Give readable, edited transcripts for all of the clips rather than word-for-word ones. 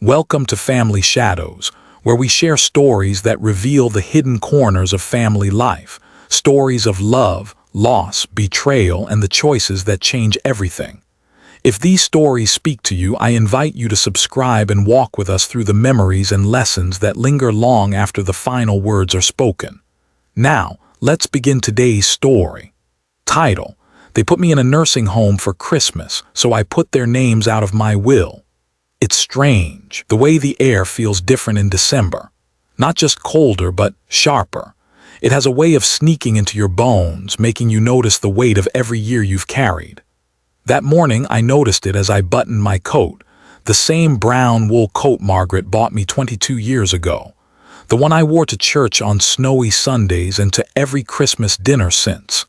Welcome to Family Shadows, where we share stories that reveal the hidden corners of family life, stories of love, loss, betrayal, and the choices that change everything. If these stories speak to you, I invite you to subscribe and walk with us through the memories and lessons that linger long after the final words are spoken. Now, let's begin today's story. Title: They put me in a nursing home for Christmas, so I put their names out of my will. It's strange, the way the air feels different in December. Not just colder, but sharper. It has a way of sneaking into your bones, making you notice the weight of every year you've carried. That morning, I noticed it as I buttoned my coat, the same brown wool coat Margaret bought me 22 years ago, the one I wore to church on snowy Sundays and to every Christmas dinner since.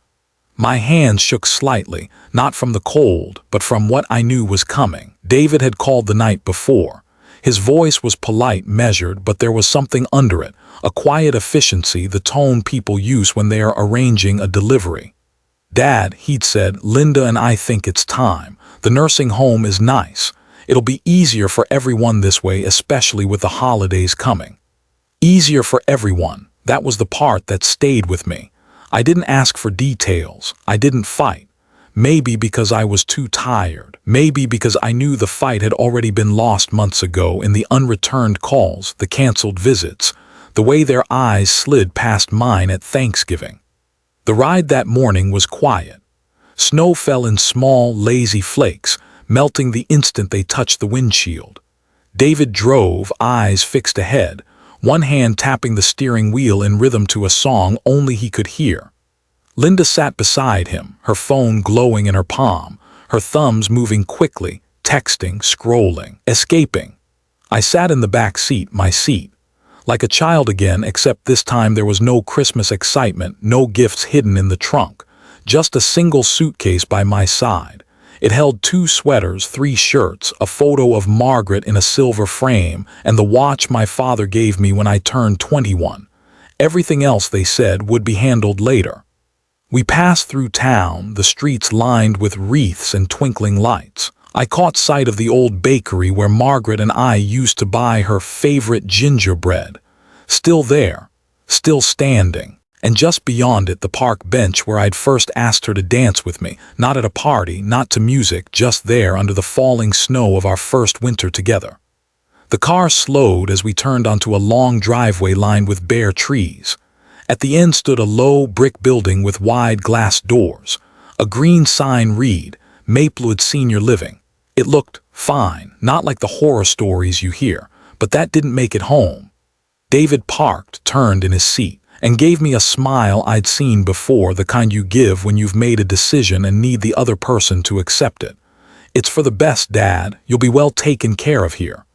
My hands shook slightly, not from the cold, but from what I knew was coming. David had called the night before. His voice was polite, measured, but there was something under it, a quiet efficiency, the tone people use when they are arranging a delivery. "Dad," he'd said, "Linda and I think it's time. The nursing home is nice. It'll be easier for everyone this way, especially with the holidays coming." Easier for everyone. That was the part that stayed with me. I didn't ask for details. I didn't fight. Maybe because I was too tired. Maybe because I knew the fight had already been lost months ago in the unreturned calls, the canceled visits, the way their eyes slid past mine at Thanksgiving. The ride that morning was quiet. Snow fell in small, lazy flakes, melting the instant they touched the windshield. David drove, eyes fixed ahead, one hand tapping the steering wheel in rhythm to a song only he could hear. Linda sat beside him, her phone glowing in her palm, her thumbs moving quickly, texting, scrolling, escaping. I sat in the back seat, my seat. Like a child again, except this time there was no Christmas excitement, no gifts hidden in the trunk, just a single suitcase by my side. It held 2 sweaters, 3 shirts, a photo of Margaret in a silver frame, and the watch my father gave me when I turned 21. Everything else, they said, would be handled later. We passed through town, the streets lined with wreaths and twinkling lights. I caught sight of the old bakery where Margaret and I used to buy her favorite gingerbread. Still there, still standing. And just beyond it, the park bench where I'd first asked her to dance with me, not at a party, not to music, just there under the falling snow of our first winter together. The car slowed as we turned onto a long driveway lined with bare trees. At the end stood a low brick building with wide glass doors. A green sign read, "Maplewood Senior Living." It looked fine, not like the horror stories you hear, but that didn't make it home. David parked, turned in his seat, and gave me a smile I'd seen before, the kind you give when you've made a decision and need the other person to accept it. "It's for the best, Dad. You'll be well taken care of here."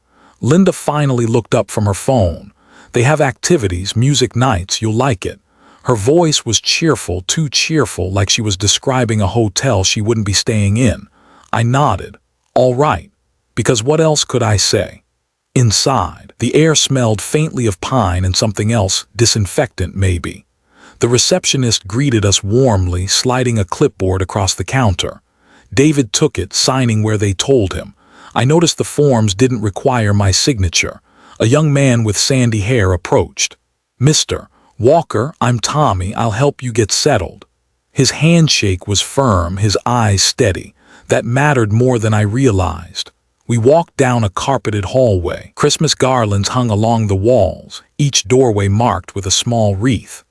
Linda finally looked up from her phone. "They have activities, music nights, you'll like it." Her voice was cheerful, too cheerful, like she was describing a hotel she wouldn't be staying in. I nodded. All right. Because what else could I say? Inside, the air smelled faintly of pine and something else, disinfectant maybe. The receptionist greeted us warmly, sliding a clipboard across the counter. David took it, signing where they told him. I noticed the forms didn't require my signature. A young man with sandy hair approached. "Mr. Walker, I'm Tommy. I'll help you get settled." His handshake was firm, his eyes steady. That mattered more than I realized. We walked down a carpeted hallway. Christmas garlands hung along the walls, each doorway marked with a small wreath.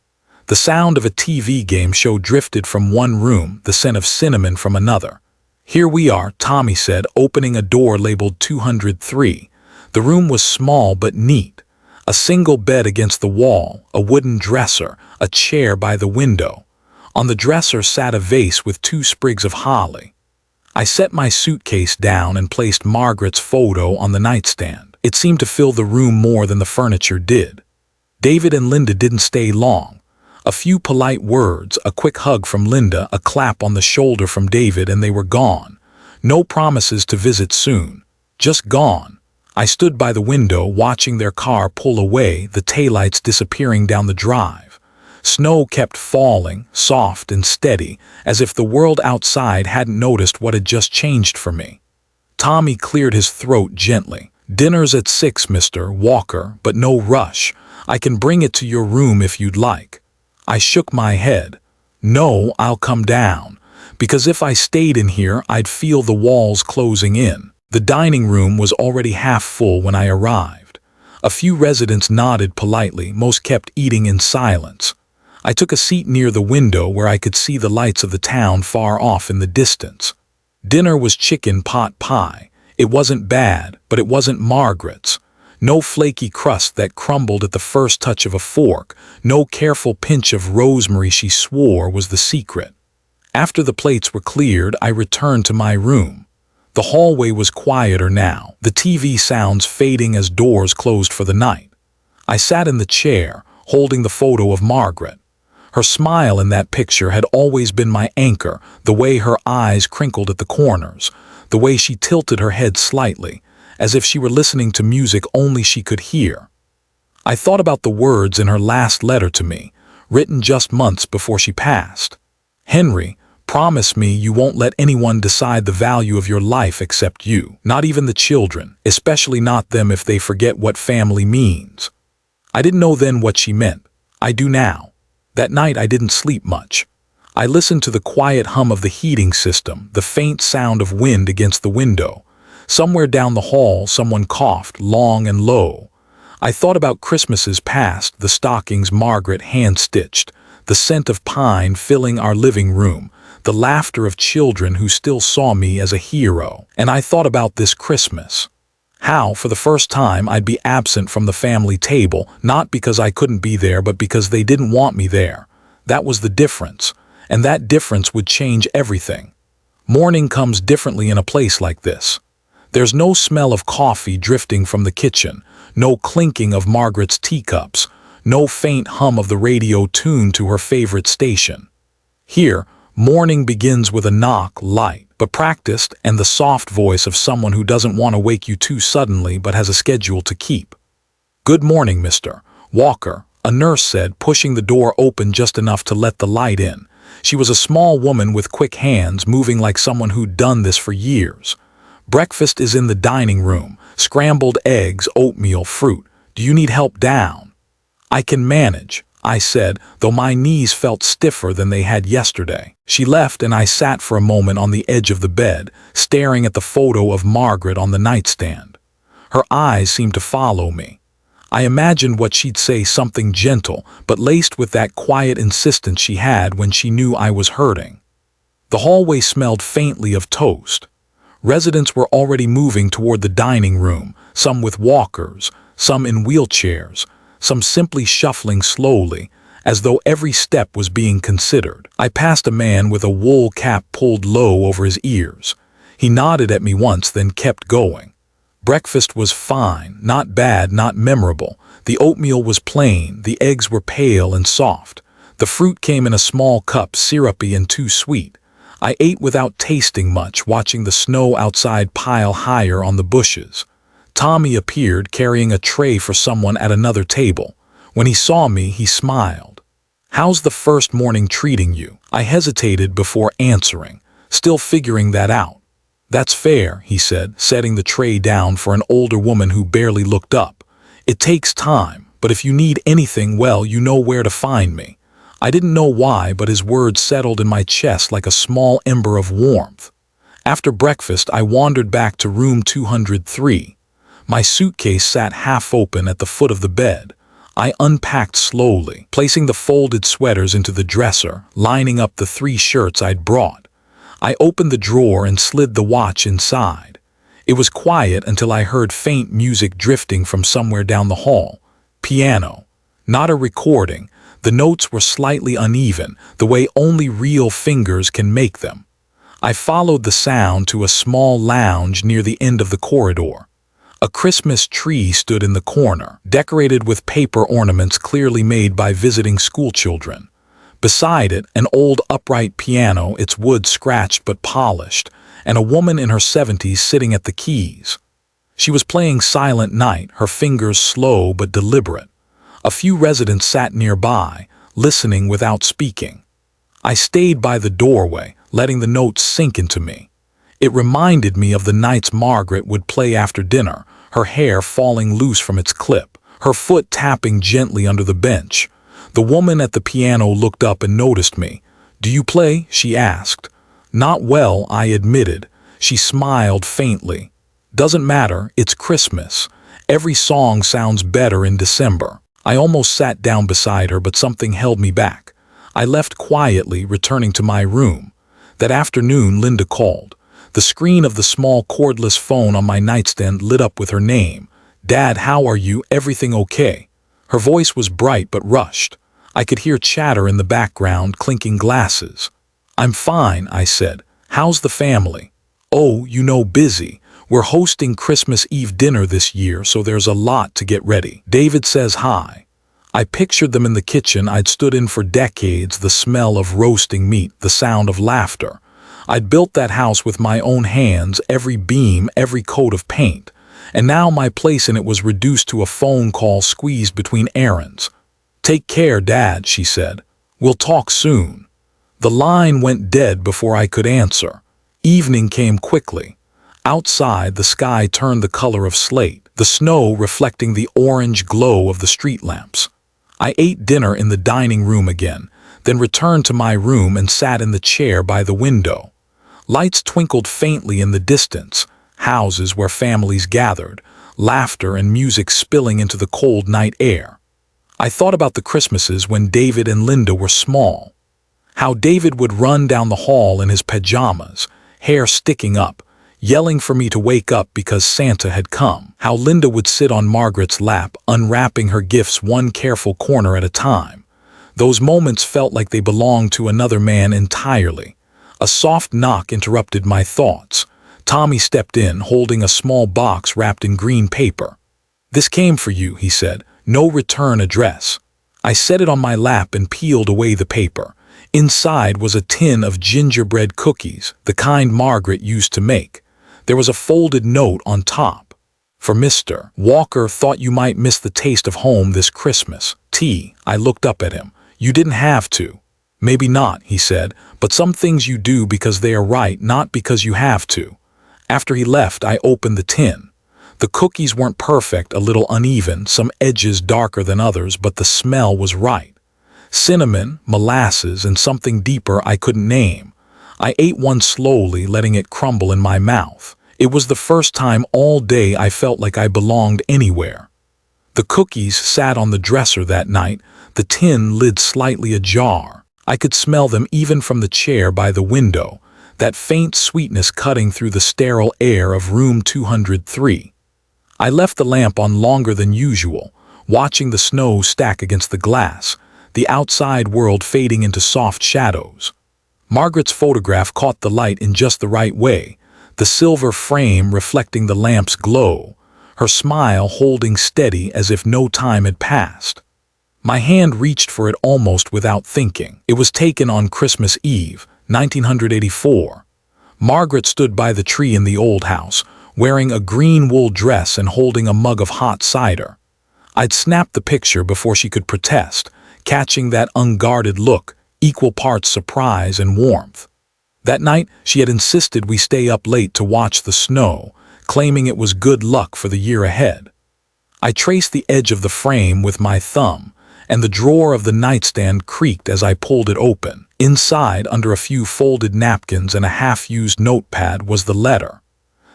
The sound of a TV game show drifted from one room, the scent of cinnamon from another. "Here we are," Tommy said, opening a door labeled 203. The room was small but neat. A single bed against the wall, a wooden dresser, a chair by the window. On the dresser sat a vase with 2 sprigs of holly. I set my suitcase down and placed Margaret's photo on the nightstand. It seemed to fill the room more than the furniture did. David and Linda didn't stay long. A few polite words, a quick hug from Linda, a clap on the shoulder from David, and they were gone. No promises to visit soon. Just gone. I stood by the window watching their car pull away, the taillights disappearing down the drive. Snow kept falling, soft and steady, as if the world outside hadn't noticed what had just changed for me. Tommy cleared his throat gently. "Dinner's at 6, Mr. Walker, but no rush. I can bring it to your room if you'd like." I shook my head. "No, I'll come down. Because if I stayed in here, I'd feel the walls closing in." The dining room was already half full when I arrived. A few residents nodded politely, most kept eating in silence. I took a seat near the window where I could see the lights of the town far off in the distance. Dinner was chicken pot pie. It wasn't bad, but it wasn't Margaret's. No flaky crust that crumbled at the first touch of a fork, no careful pinch of rosemary she swore was the secret. After the plates were cleared, I returned to my room. The hallway was quieter now, the TV sounds fading as doors closed for the night. I sat in the chair, holding the photo of Margaret. Her smile in that picture had always been my anchor, the way her eyes crinkled at the corners, the way she tilted her head slightly, as if she were listening to music only she could hear. I thought about the words in her last letter to me, written just months before she passed. "Henry, promise me you won't let anyone decide the value of your life except you, not even the children, especially not them if they forget what family means." I didn't know then what she meant. I do now. That night I didn't sleep much. I listened to the quiet hum of the heating system, the faint sound of wind against the window. Somewhere down the hall someone coughed, long and low. I thought about Christmases past, the stockings Margaret hand-stitched, the scent of pine filling our living room, the laughter of children who still saw me as a hero. And I thought about this Christmas. How, for the first time, I'd be absent from the family table, not because I couldn't be there, but because they didn't want me there. That was the difference, and that difference would change everything. Morning comes differently in a place like this. There's no smell of coffee drifting from the kitchen, no clinking of Margaret's teacups, no faint hum of the radio tuned to her favorite station. Here, morning begins with a knock, light, but practiced, and the soft voice of someone who doesn't want to wake you too suddenly but has a schedule to keep. "Good morning, Mr. Walker," a nurse said, pushing the door open just enough to let the light in. She was a small woman with quick hands, moving like someone who'd done this for years. "Breakfast is in the dining room. Scrambled eggs, oatmeal, fruit. Do you need help down?" "I can manage," I said, though my knees felt stiffer than they had yesterday. She left and I sat for a moment on the edge of the bed, staring at the photo of Margaret on the nightstand. Her eyes seemed to follow me. I imagined what she'd say, something gentle, but laced with that quiet insistence she had when she knew I was hurting. The hallway smelled faintly of toast. Residents were already moving toward the dining room, some with walkers, some in wheelchairs, some simply shuffling slowly, as though every step was being considered. I passed a man with a wool cap pulled low over his ears. He nodded at me once, then kept going. Breakfast was fine, not bad, not memorable. The oatmeal was plain, the eggs were pale and soft. The fruit came in a small cup, syrupy and too sweet. I ate without tasting much, watching the snow outside pile higher on the bushes. Tommy appeared, carrying a tray for someone at another table. When he saw me, he smiled. "How's the first morning treating you?" I hesitated before answering, still figuring that out. "That's fair," he said, setting the tray down for an older woman who barely looked up. "It takes time, but if you need anything, well, you know where to find me." I didn't know why, but his words settled in my chest like a small ember of warmth. After breakfast, I wandered back to room 203. My suitcase sat half open at the foot of the bed. I unpacked slowly, placing the folded sweaters into the dresser, lining up the 3 shirts I'd brought. I opened the drawer and slid the watch inside. It was quiet until I heard faint music drifting from somewhere down the hall. Piano. Not a recording. The notes were slightly uneven, the way only real fingers can make them. I followed the sound to a small lounge near the end of the corridor. A Christmas tree stood in the corner, decorated with paper ornaments clearly made by visiting schoolchildren. Beside it, an old upright piano, its wood scratched but polished, and a woman in her 70s sitting at the keys. She was playing Silent Night, her fingers slow but deliberate. A few residents sat nearby, listening without speaking. I stayed by the doorway, letting the notes sink into me. It reminded me of the nights Margaret would play after dinner, her hair falling loose from its clip, her foot tapping gently under the bench. The woman at the piano looked up and noticed me. "Do you play?" she asked. "Not well," I admitted. She smiled faintly. "Doesn't matter, it's Christmas. Every song sounds better in December." I almost sat down beside her, but something held me back. I left quietly, returning to my room. That afternoon, Linda called. The screen of the small cordless phone on my nightstand lit up with her name. "Dad, how are you? Everything okay?" Her voice was bright but rushed. I could hear chatter in the background, clinking glasses. "I'm fine," I said. "How's the family?" "Oh, busy. We're hosting Christmas Eve dinner this year, so there's a lot to get ready. David says hi." I pictured them in the kitchen I'd stood in for decades, the smell of roasting meat, the sound of laughter. I'd built that house with my own hands, every beam, every coat of paint. And now my place in it was reduced to a phone call squeezed between errands. "Take care, Dad," she said. "We'll talk soon." The line went dead before I could answer. Evening came quickly. Outside, the sky turned the color of slate, the snow reflecting the orange glow of the street lamps. I ate dinner in the dining room again, then returned to my room and sat in the chair by the window. Lights twinkled faintly in the distance, houses where families gathered, laughter and music spilling into the cold night air. I thought about the Christmases when David and Linda were small. How David would run down the hall in his pajamas, hair sticking up, yelling for me to wake up because Santa had come. How Linda would sit on Margaret's lap, unwrapping her gifts one careful corner at a time. Those moments felt like they belonged to another man entirely. A soft knock interrupted my thoughts. Tommy stepped in, holding a small box wrapped in green paper. "This came for you," he said. "No return address." I set it on my lap and peeled away the paper. Inside was a tin of gingerbread cookies, the kind Margaret used to make. There was a folded note on top. "For Mr. Walker, thought you might miss the taste of home this Christmas. T." I looked up at him. "You didn't have to." "Maybe not," he said, "but some things you do because they are right, not because you have to." After he left, I opened the tin. The cookies weren't perfect, a little uneven, some edges darker than others, but the smell was right. Cinnamon, molasses, and something deeper I couldn't name. I ate one slowly, letting it crumble in my mouth. It was the first time all day I felt like I belonged anywhere. The cookies sat on the dresser that night, the tin lid slightly ajar. I could smell them even from the chair by the window, that faint sweetness cutting through the sterile air of room 203. I left the lamp on longer than usual, watching the snow stack against the glass, the outside world fading into soft shadows. Margaret's photograph caught the light in just the right way, the silver frame reflecting the lamp's glow, her smile holding steady as if no time had passed. My hand reached for it almost without thinking. It was taken on Christmas Eve, 1984. Margaret stood by the tree in the old house, wearing a green wool dress and holding a mug of hot cider. I'd snapped the picture before she could protest, catching that unguarded look, equal parts surprise and warmth. That night, she had insisted we stay up late to watch the snow, claiming it was good luck for the year ahead. I traced the edge of the frame with my thumb, and the drawer of the nightstand creaked as I pulled it open. Inside, under a few folded napkins and a half-used notepad, was the letter.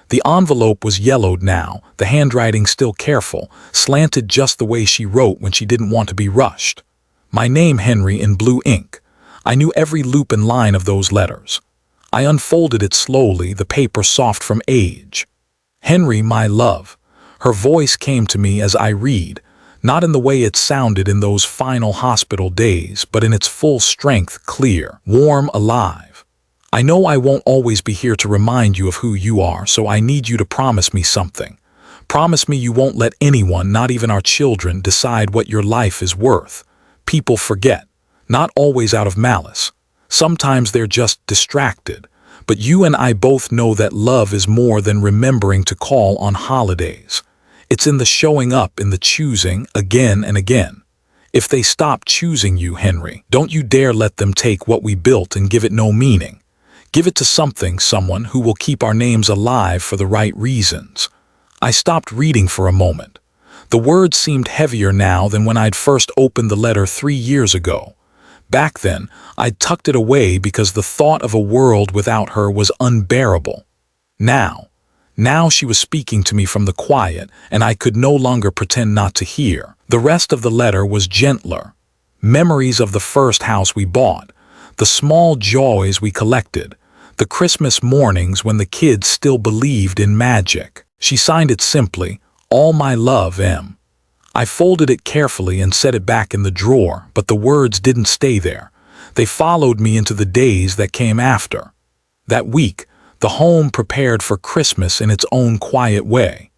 The envelope was yellowed now, the handwriting still careful, slanted just the way she wrote when she didn't want to be rushed. My name, Henry, in blue ink. I knew every loop and line of those letters. I unfolded it slowly, the paper soft from age. "Henry, my love." Her voice came to me as I read, not in the way it sounded in those final hospital days, but in its full strength, clear, warm, alive. "I know I won't always be here to remind you of who you are, so I need you to promise me something. Promise me you won't let anyone, not even our children, decide what your life is worth. People forget, not always out of malice. Sometimes they're just distracted. But you and I both know that love is more than remembering to call on holidays. It's in the showing up, in the choosing, again and again. If they stop choosing you, Henry, don't you dare let them take what we built and give it no meaning. Give it to someone who will keep our names alive for the right reasons. I stopped reading for a moment. The words seemed heavier now than when I'd first opened the letter 3 years ago. Back then, I'd tucked it away because the thought of a world without her was unbearable. Now she was speaking to me from the quiet, and I could no longer pretend not to hear. The rest of the letter was gentler. Memories of the first house we bought, the small joys we collected, the Christmas mornings when the kids still believed in magic. She signed it simply, "All my love, M." I folded it carefully and set it back in the drawer, but the words didn't stay there. They followed me into the days that came after. That week, the home prepared for Christmas in its own quiet way.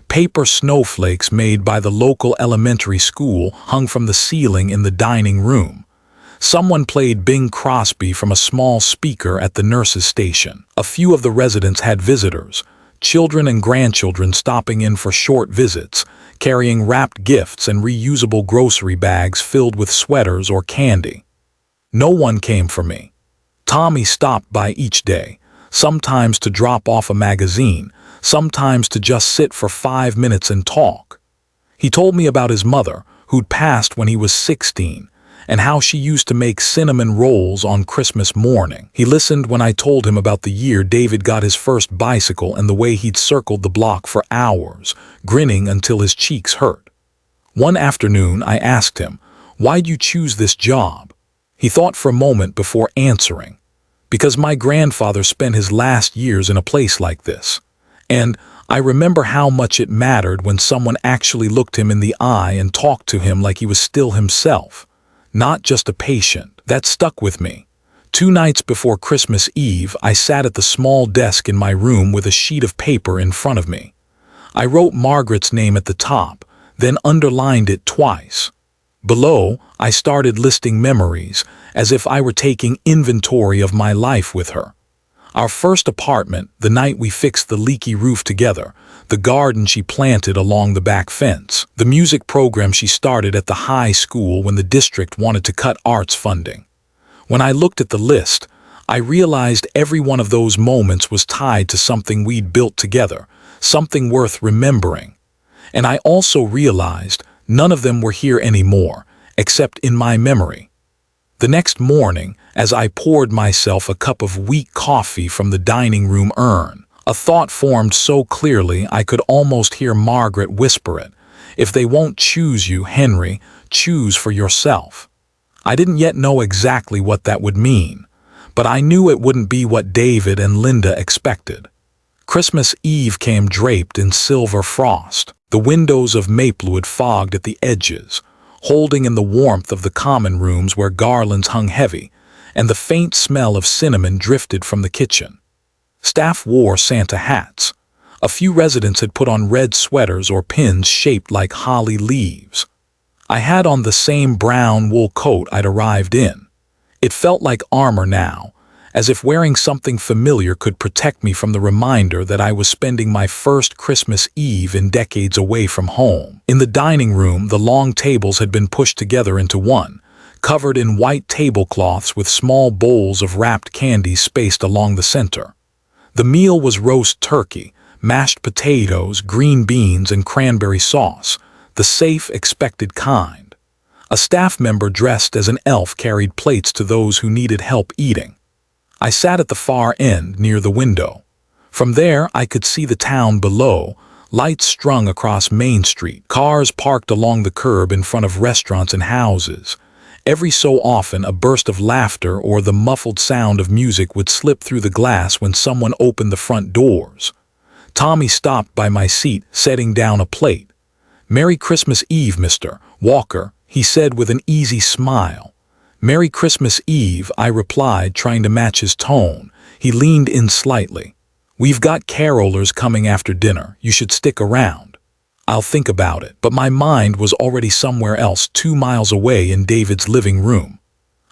Paper snowflakes made by the local elementary school hung from the ceiling in the dining room. Someone played Bing Crosby from a small speaker at the nurse's station. A few of the residents had visitors, children and grandchildren stopping in for short visits, carrying wrapped gifts and reusable grocery bags filled with sweaters or candy. No one came for me. Tommy stopped by each day, sometimes to drop off a magazine, sometimes to just sit for 5 minutes and talk. He told me about his mother, who'd passed when he was 16, and how she used to make cinnamon rolls on Christmas morning. He listened when I told him about the year David got his first bicycle and the way he'd circled the block for hours, grinning until his cheeks hurt. One afternoon, I asked him, "Why'd you choose this job?" He thought for a moment before answering. "Because my grandfather spent his last years in a place like this. And I remember how much it mattered when someone actually looked him in the eye and talked to him like he was still himself, not just a patient." That stuck with me. 2 nights before Christmas Eve, I sat at the small desk in my room with a sheet of paper in front of me. I wrote Margaret's name at the top, then underlined it twice. Below, I started listing memories, as if I were taking inventory of my life with her. Our first apartment, the night we fixed the leaky roof together, the garden she planted along the back fence, the music program she started at the high school when the district wanted to cut arts funding. When I looked at the list, I realized every one of those moments was tied to something we'd built together, something worth remembering. And I also realized none of them were here anymore, except in my memory. The next morning, as I poured myself a cup of weak coffee from the dining room urn, a thought formed so clearly I could almost hear Margaret whisper it, "If they won't choose you, Henry, choose for yourself." I didn't yet know exactly what that would mean, but I knew it wouldn't be what David and Linda expected. Christmas Eve came draped in silver frost, the windows of Maplewood fogged at the edges, holding in the warmth of the common rooms where garlands hung heavy, and the faint smell of cinnamon drifted from the kitchen. Staff wore Santa hats. A few residents had put on red sweaters or pins shaped like holly leaves. I had on the same brown wool coat I'd arrived in. It felt like armor now, as if wearing something familiar could protect me from the reminder that I was spending my first Christmas Eve in decades away from home. In the dining room, the long tables had been pushed together into one, covered in white tablecloths with small bowls of wrapped candies spaced along the center. The meal was roast turkey, mashed potatoes, green beans, and cranberry sauce, the safe, expected kind. A staff member dressed as an elf carried plates to those who needed help eating. I sat at the far end near the window. From there, I could see the town below, lights strung across Main Street, cars parked along the curb in front of restaurants and houses. Every so often, a burst of laughter or the muffled sound of music would slip through the glass when someone opened the front doors. Tommy stopped by my seat, setting down a plate. "Merry Christmas Eve, Mr. Walker," he said with an easy smile. "Merry Christmas Eve," I replied, trying to match his tone. He leaned in slightly. "We've got carolers coming after dinner. You should stick around." "I'll think about it." But my mind was already somewhere else, 2 miles away in David's living room.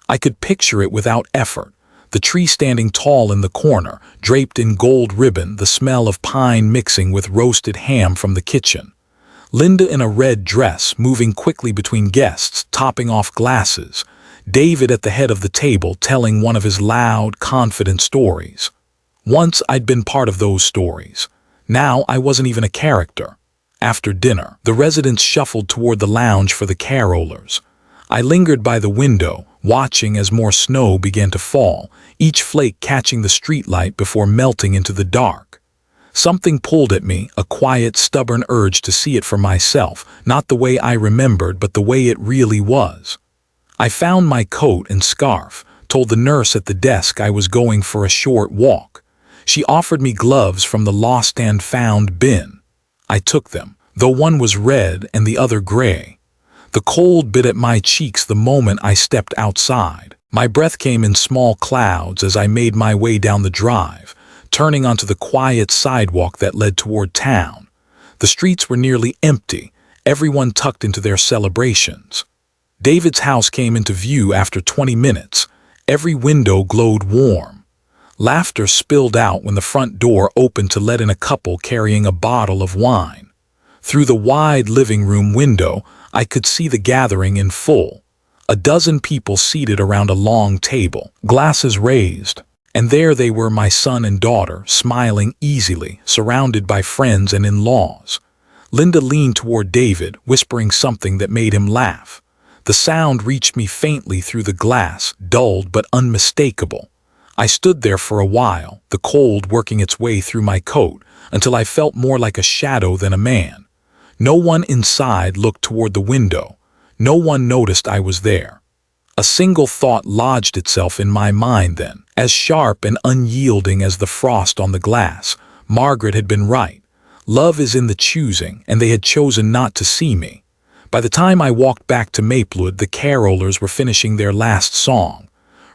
I could picture it without effort. The tree standing tall in the corner, draped in gold ribbon, the smell of pine mixing with roasted ham from the kitchen. Linda in a red dress, moving quickly between guests, topping off glasses. David at the head of the table telling one of his loud, confident stories. Once I'd been part of those stories. Now I wasn't even a character. After dinner, the residents shuffled toward the lounge for the carolers. I lingered by the window, watching as more snow began to fall, each flake catching the streetlight before melting into the dark. Something pulled at me, a quiet, stubborn urge to see it for myself, not the way I remembered, but the way it really was. I found my coat and scarf, told the nurse at the desk I was going for a short walk. She offered me gloves from the lost and found bin. I took them, though one was red and the other gray. The cold bit at my cheeks the moment I stepped outside. My breath came in small clouds as I made my way down the drive, turning onto the quiet sidewalk that led toward town. The streets were nearly empty, everyone tucked into their celebrations. David's house came into view after 20 minutes. Every window glowed warm. Laughter spilled out when the front door opened to let in a couple carrying a bottle of wine. Through the wide living room window, I could see the gathering in full. A dozen people seated around a long table, glasses raised. And there they were, my son and daughter, smiling easily, surrounded by friends and in-laws. Linda leaned toward David, whispering something that made him laugh. The sound reached me faintly through the glass, dulled but unmistakable. I stood there for a while, the cold working its way through my coat, until I felt more like a shadow than a man. No one inside looked toward the window. No one noticed I was there. A single thought lodged itself in my mind then, as sharp and unyielding as the frost on the glass. Margaret had been right. Love is in the choosing, and they had chosen not to see me. By the time I walked back to Maplewood, the carolers were finishing their last song.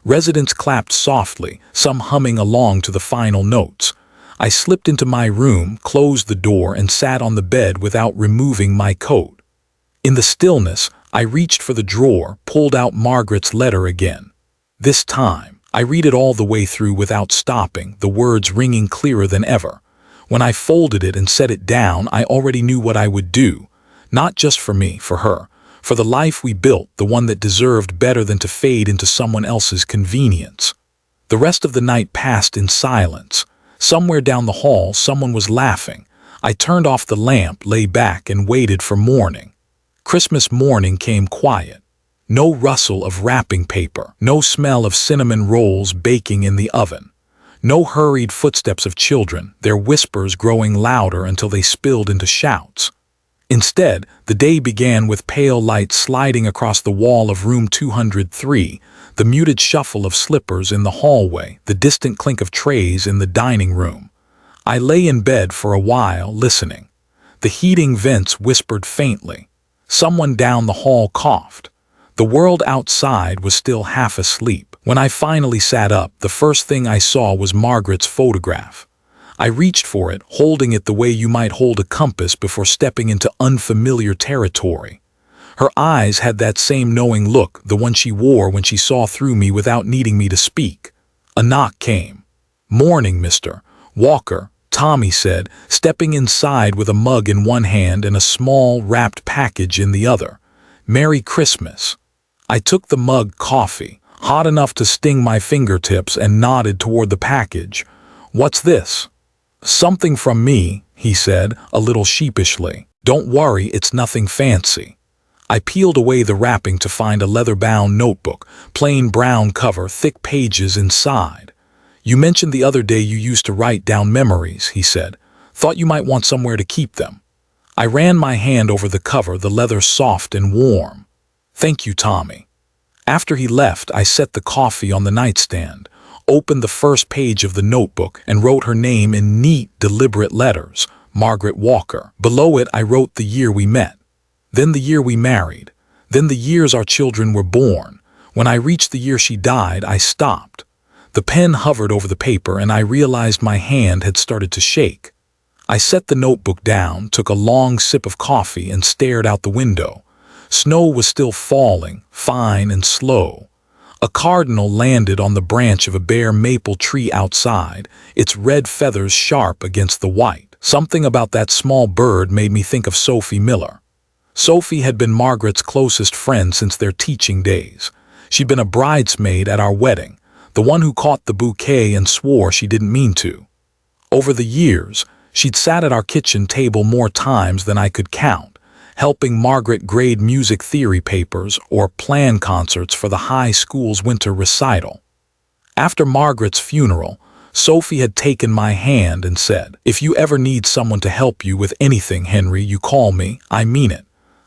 Residents clapped softly, some humming along to the final notes. I slipped into my room, closed the door, and sat on the bed without removing my coat. In the stillness, I reached for the drawer, pulled out Margaret's letter again. This time, I read it all the way through without stopping, the words ringing clearer than ever. When I folded it and set it down, I already knew what I would do. Not just for me, for her, for the life we built, the one that deserved better than to fade into someone else's convenience. The rest of the night passed in silence. Somewhere down the hall, someone was laughing. I turned off the lamp, lay back, and waited for morning. Christmas morning came quiet. No rustle of wrapping paper, no smell of cinnamon rolls baking in the oven. No hurried footsteps of children, their whispers growing louder until they spilled into shouts. Instead, the day began with pale light sliding across the wall of room 203, the muted shuffle of slippers in the hallway, the distant clink of trays in the dining room. I lay in bed for a while, listening. The heating vents whispered faintly. Someone down the hall coughed. The world outside was still half asleep. When I finally sat up, the first thing I saw was Margaret's photograph. I reached for it, holding it the way you might hold a compass before stepping into unfamiliar territory. Her eyes had that same knowing look, the one she wore when she saw through me without needing me to speak. A knock came. "Morning, Mr. Walker," Tommy said, stepping inside with a mug in one hand and a small, wrapped package in the other. "Merry Christmas." I took the mug coffee, hot enough to sting my fingertips, and nodded toward the package. "What's this?" "Something from me," he said, a little sheepishly. "Don't worry, it's nothing fancy." I peeled away the wrapping to find a leather-bound notebook, plain brown cover, thick pages inside. "You mentioned the other day you used to write down memories," he said. "Thought you might want somewhere to keep them." I ran my hand over the cover, the leather soft and warm. "Thank you, Tommy." After he left, I set the coffee on the nightstand, opened the first page of the notebook, and wrote her name in neat, deliberate letters, Margaret Walker. Below it, I wrote the year we met, then the year we married, then the years our children were born. When I reached the year she died, I stopped. The pen hovered over the paper, and I realized my hand had started to shake. I set the notebook down, took a long sip of coffee, and stared out the window. Snow was still falling, fine and slow. A cardinal landed on the branch of a bare maple tree outside, its red feathers sharp against the white. Something about that small bird made me think of Sophie Miller. Sophie had been Margaret's closest friend since their teaching days. She'd been a bridesmaid at our wedding, the one who caught the bouquet and swore she didn't mean to. Over the years, She'd sat at our kitchen table more times than I could count, helping Margaret grade music theory papers or plan concerts for the high school's winter recital. After Margaret's funeral, Sophie had taken my hand and said, "If you ever need someone to help you with anything, Henry, you call me. I mean it."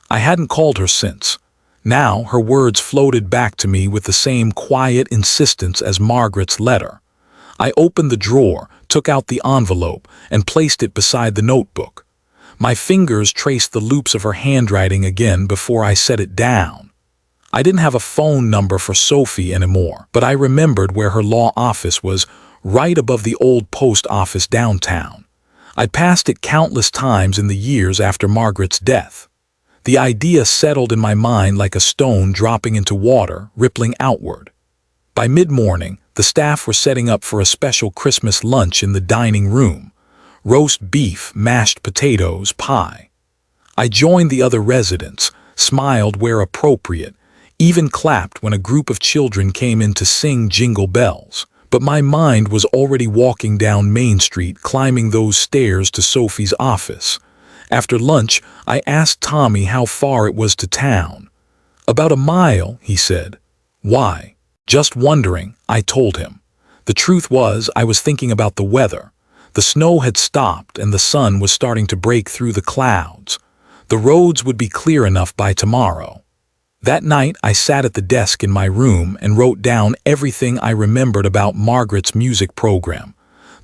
I hadn't called her since. Now her words floated back to me with the same quiet insistence as Margaret's letter. I opened the drawer, took out the envelope, and placed it beside the notebook. My fingers traced the loops of her handwriting again before I set it down. I didn't have a phone number for Sophie anymore, but I remembered where her law office was, right above the old post office downtown. I'd passed it countless times in the years after Margaret's death. The idea settled in my mind like a stone dropping into water, rippling outward. By mid-morning, the staff were setting up for a special Christmas lunch in the dining room: roast beef, mashed potatoes, pie. I joined the other residents, smiled where appropriate, even clapped when a group of children came in to sing Jingle Bells. But my mind was already walking down Main Street, climbing those stairs to Sophie's office. After lunch, I asked Tommy how far it was to town. "About a mile," he said. "Why?" "Just wondering," I told him. The truth was, I was thinking about the weather. The snow had stopped and the sun was starting to break through the clouds. The roads would be clear enough by tomorrow. That night, I sat at the desk in my room and wrote down everything I remembered about Margaret's music program.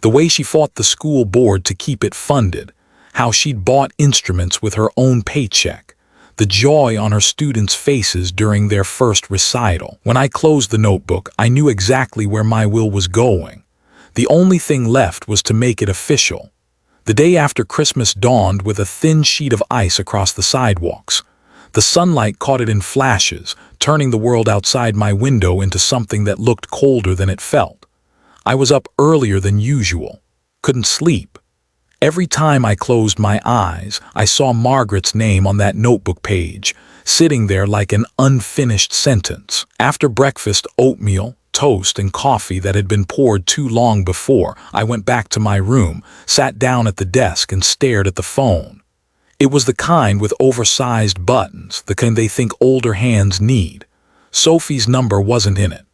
The way she fought the school board to keep it funded, how she'd bought instruments with her own paycheck, the joy on her students' faces during their first recital. When I closed the notebook, I knew exactly where my will was going. The only thing left was to make it official. The day after Christmas dawned with a thin sheet of ice across the sidewalks. The sunlight caught it in flashes, turning the world outside my window into something that looked colder than it felt. I was up earlier than usual. Couldn't sleep. Every time I closed my eyes, I saw Margaret's name on that notebook page, sitting there like an unfinished sentence. After breakfast, oatmeal, toast, and coffee that had been poured too long before, I went back to my room, sat down at the desk, and stared at the phone. It was the kind with oversized buttons, the kind they think older hands need. Sophie's number wasn't in it,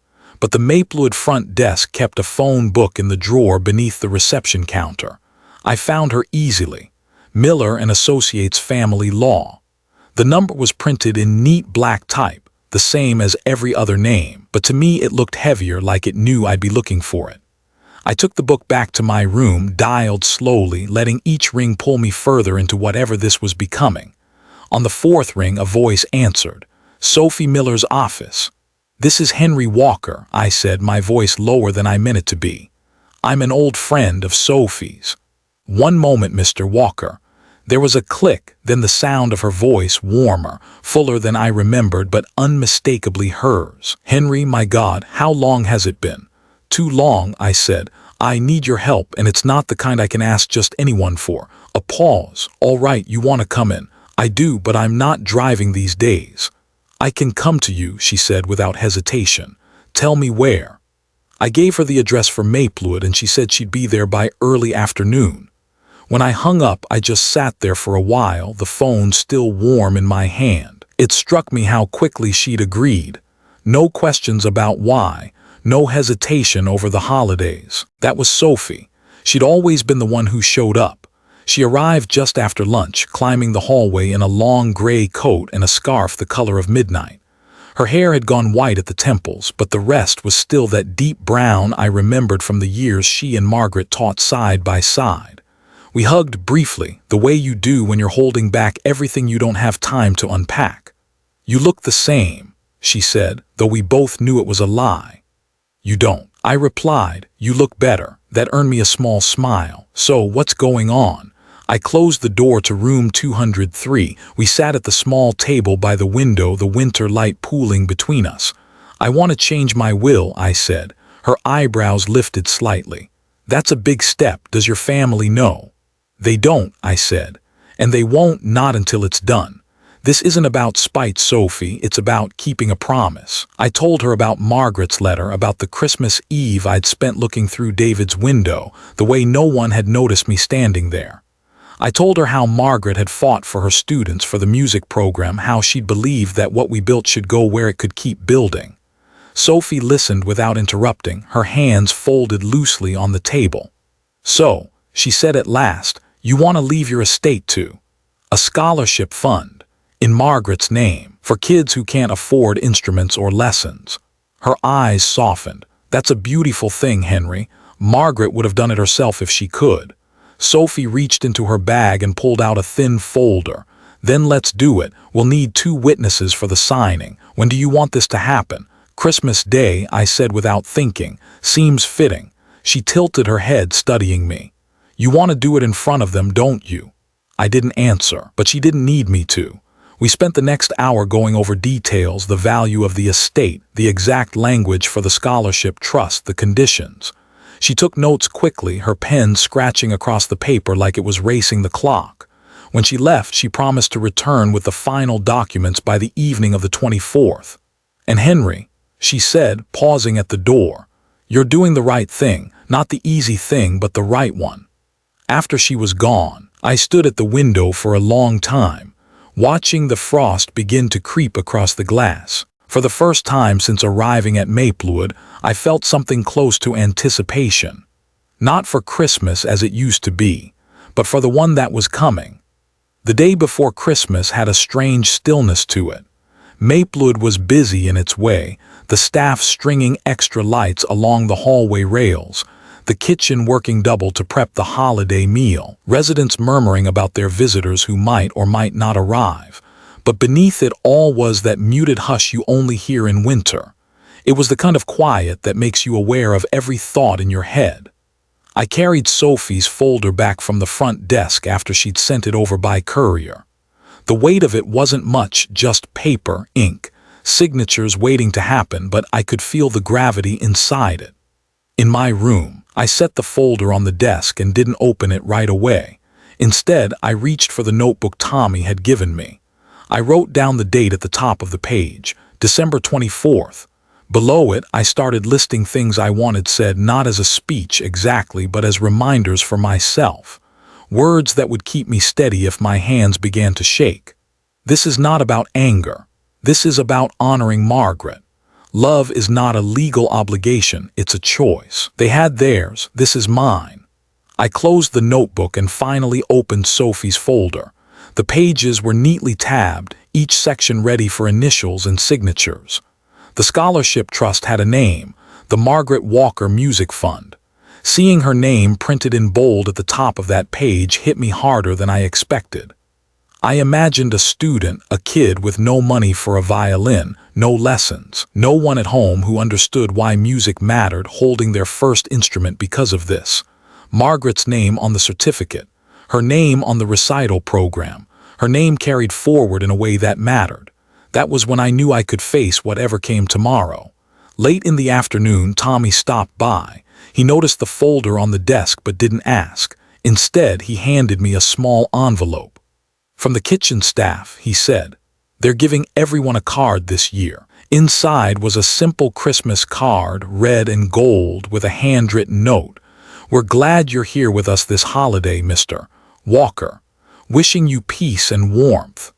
but the Maplewood front desk kept a phone book in the drawer beneath the reception counter. I found her easily. Miller and Associates Family Law. The number was printed in neat black type, the same as every other name, but to me it looked heavier, like it knew I'd be looking for it. I took the book back to my room, dialed slowly, letting each ring pull me further into whatever this was becoming. On the fourth ring, a voice answered. "Sophie Miller's office." "This is Henry Walker," I said, my voice lower than I meant it to be. "I'm an old friend of Sophie's." "One moment, Mr. Walker." There was a click, then the sound of her voice, warmer, fuller than I remembered, but unmistakably hers. "Henry, my God, how long has it been?" "Too long," I said. "I need your help, and it's not the kind I can ask just anyone for." A pause. "All right, you want to come in?" "I do, but I'm not driving these days." "I can come to you," she said without hesitation. "Tell me where." I gave her the address for Maplewood, and she said she'd be there by early afternoon. When I hung up, I just sat there for a while, the phone still warm in my hand. It struck me how quickly she'd agreed. No questions about why. No hesitation over the holidays. That was Sophie. She'd always been the one who showed up. She arrived just after lunch, climbing the hallway in a long gray coat and a scarf the color of midnight. Her hair had gone white at the temples, but the rest was still that deep brown I remembered from the years she and Margaret taught side by side. We hugged briefly, the way you do when you're holding back everything you don't have time to unpack. "You look the same," she said, though we both knew it was a lie. "You don't," I replied. "You look better." That earned me a small smile. "So, what's going on?" I closed the door to room 203. We sat at the small table by the window, the winter light pooling between us. "I want to change my will," I said. Her eyebrows lifted slightly. "That's a big step. Does your family know?" "They don't," I said. "And they won't, not until it's done. This isn't about spite, Sophie, it's about keeping a promise. I told her about Margaret's letter, about the Christmas Eve I'd spent looking through David's window, the way no one had noticed me standing there. I told her how Margaret had fought for her students for the music program, how she'd believed that what we built should go where it could keep building. Sophie listened without interrupting, her hands folded loosely on the table. "So," she said at last, "you want to leave your estate to a scholarship fund, in Margaret's name, for kids who can't afford instruments or lessons." Her eyes softened. "That's a beautiful thing, Henry. Margaret would have done it herself if she could." Sophie reached into her bag and pulled out a thin folder. "Then let's do it. We'll need 2 witnesses for the signing. When do you want this to happen?" "Christmas Day," I said without thinking. "Seems fitting." She tilted her head, studying me. "You want to do it in front of them, don't you?" I didn't answer, but she didn't need me to. We spent the next hour going over details, the value of the estate, the exact language for the scholarship trust, the conditions. She took notes quickly, her pen scratching across the paper like it was racing the clock. When she left, she promised to return with the final documents by the evening of the 24th. "And Henry," she said, pausing at the door, "you're doing the right thing, not the easy thing, but the right one." After she was gone, I stood at the window for a long time, watching the frost begin to creep across the glass. For the first time since arriving at Maplewood, I felt something close to anticipation. Not for Christmas as it used to be, but for the one that was coming. The day before Christmas had a strange stillness to it. Maplewood was busy in its way, the staff stringing extra lights along the hallway rails, the kitchen working double to prep the holiday meal, residents murmuring about their visitors who might or might not arrive. But beneath it all was that muted hush you only hear in winter. It was the kind of quiet that makes you aware of every thought in your head. I carried Sophie's folder back from the front desk after she'd sent it over by courier. The weight of it wasn't much, just paper, ink, signatures waiting to happen, but I could feel the gravity inside it. In my room, I set the folder on the desk and didn't open it right away. Instead, I reached for the notebook Tommy had given me. I wrote down the date at the top of the page, December 24th. Below it, I started listing things I wanted said not as a speech exactly, but as reminders for myself. Words that would keep me steady if my hands began to shake. This is not about anger. This is about honoring Margaret. Love is not a legal obligation, it's a choice. They had theirs, this is mine. I closed the notebook and finally opened Sophie's folder. The pages were neatly tabbed, each section ready for initials and signatures. The scholarship trust had a name, the Margaret Walker Music Fund. Seeing her name printed in bold at the top of that page hit me harder than I expected. I imagined a student, a kid with no money for a violin, no lessons, no one at home who understood why music mattered, holding their first instrument because of this. Margaret's name on the certificate, her name on the recital program, her name carried forward in a way that mattered. That was when I knew I could face whatever came tomorrow. Late in the afternoon, Tommy stopped by. He noticed the folder on the desk but didn't ask. Instead, he handed me a small envelope. "From the kitchen staff," he said. "They're giving everyone a card this year." Inside was a simple Christmas card, red and gold, with a handwritten note. "We're glad you're here with us this holiday, Mr. Walker. Wishing you peace and warmth."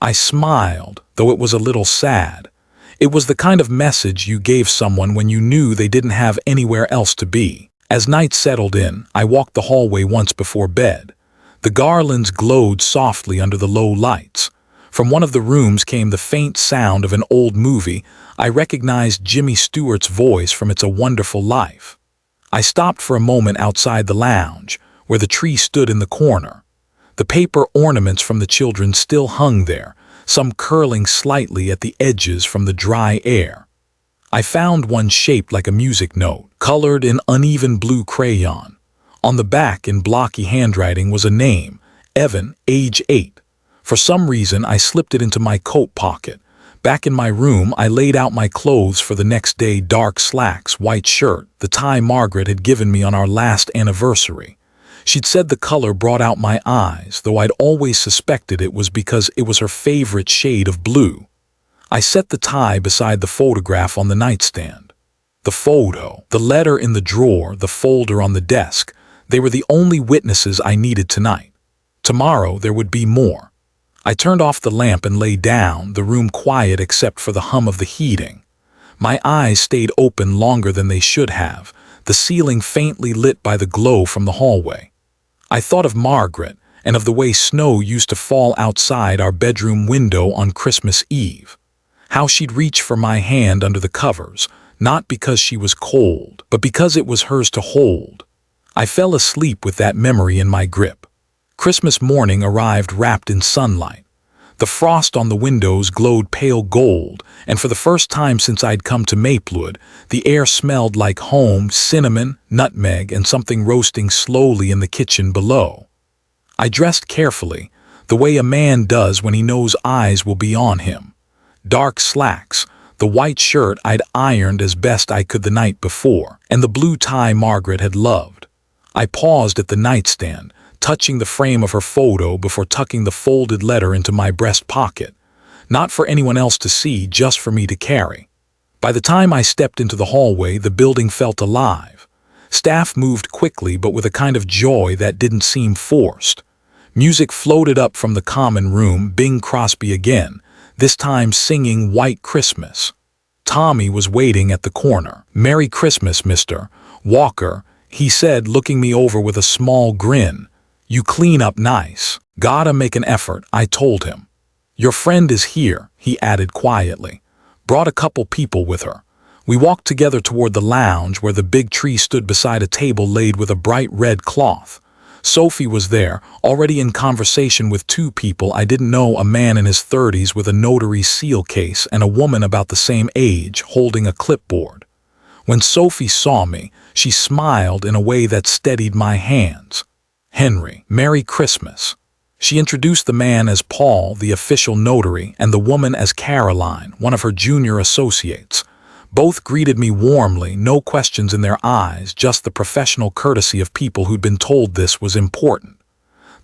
I smiled, though it was a little sad. It was the kind of message you gave someone when you knew they didn't have anywhere else to be. As night settled in, I walked the hallway once before bed. The garlands glowed softly under the low lights. From one of the rooms came the faint sound of an old movie. I recognized Jimmy Stewart's voice from It's a Wonderful Life. I stopped for a moment outside the lounge, where the tree stood in the corner. The paper ornaments from the children still hung there, some curling slightly at the edges from the dry air. I found one shaped like a music note, colored in uneven blue crayon. On the back, in blocky handwriting, was a name, Evan, age 8. For some reason, I slipped it into my coat pocket. Back in my room, I laid out my clothes for the next day: dark slacks, white shirt, the tie Margaret had given me on our last anniversary. She'd said the color brought out my eyes, though I'd always suspected it was because it was her favorite shade of blue. I set the tie beside the photograph on the nightstand. The photo, the letter in the drawer, the folder on the desk, they were the only witnesses I needed tonight. Tomorrow there would be more. I turned off the lamp and lay down, the room quiet except for the hum of the heating. My eyes stayed open longer than they should have, the ceiling faintly lit by the glow from the hallway. I thought of Margaret and of the way snow used to fall outside our bedroom window on Christmas Eve. How she'd reach for my hand under the covers, not because she was cold, but because it was hers to hold. I fell asleep with that memory in my grip. Christmas morning arrived wrapped in sunlight. The frost on the windows glowed pale gold, and for the first time since I'd come to Maplewood, the air smelled like home, cinnamon, nutmeg, and something roasting slowly in the kitchen below. I dressed carefully, the way a man does when he knows eyes will be on him. Dark slacks, the white shirt I'd ironed as best I could the night before, and the blue tie Margaret had loved. I paused at the nightstand, touching the frame of her photo before tucking the folded letter into my breast pocket. Not for anyone else to see, just for me to carry. By the time I stepped into the hallway, the building felt alive. Staff moved quickly, but with a kind of joy that didn't seem forced. Music floated up from the common room, Bing Crosby again, this time singing White Christmas. Tommy was waiting at the corner. "Merry Christmas, Mr. Walker," he said, looking me over with a small grin. "You clean up nice." "Gotta make an effort," I told him. "Your friend is here," he added quietly. "Brought a couple people with her." We walked together toward the lounge where the big tree stood beside a table laid with a bright red cloth. Sophie was there, already in conversation with two people I didn't know, a man in his 30s with a notary seal case and a woman about the same age holding a clipboard. When Sophie saw me, she smiled in a way that steadied my hands. "Henry, Merry Christmas." She introduced the man as Paul, the official notary, and the woman as Caroline, one of her junior associates. Both greeted me warmly, no questions in their eyes, just the professional courtesy of people who'd been told this was important.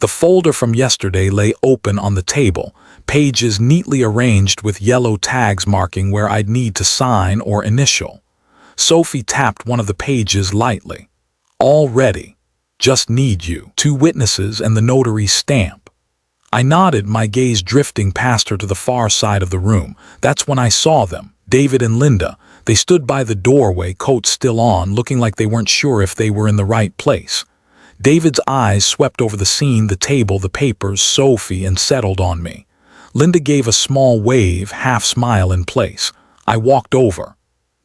The folder from yesterday lay open on the table, pages neatly arranged with yellow tags marking where I'd need to sign or initial. Sophie tapped one of the pages lightly. "All ready. Just need you, 2 witnesses and the notary's stamp." I nodded, my gaze drifting past her to the far side of the room. That's when I saw them, David and Linda. They stood by the doorway, coats still on, looking like they weren't sure if they were in the right place. David's eyes swept over the scene, the table, the papers, Sophie, and settled on me. Linda gave a small wave, half smile in place. I walked over.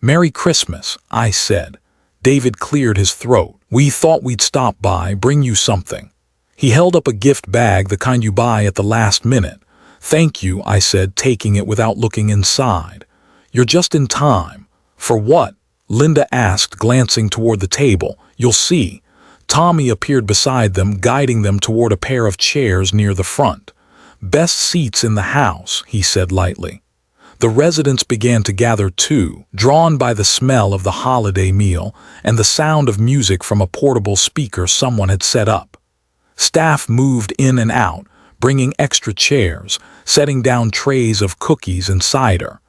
"Merry Christmas," I said. David cleared his throat. "We thought we'd stop by, bring you something." He held up a gift bag, the kind you buy at the last minute. "Thank you," I said, taking it without looking inside. "You're just in time." "For what?" Linda asked, glancing toward the table. "You'll see." Tommy appeared beside them, guiding them toward a pair of chairs near the front. "Best seats in the house," he said lightly. The residents began to gather too, drawn by the smell of the holiday meal and the sound of music from a portable speaker someone had set up. Staff moved in and out, bringing extra chairs, setting down trays of cookies and cider.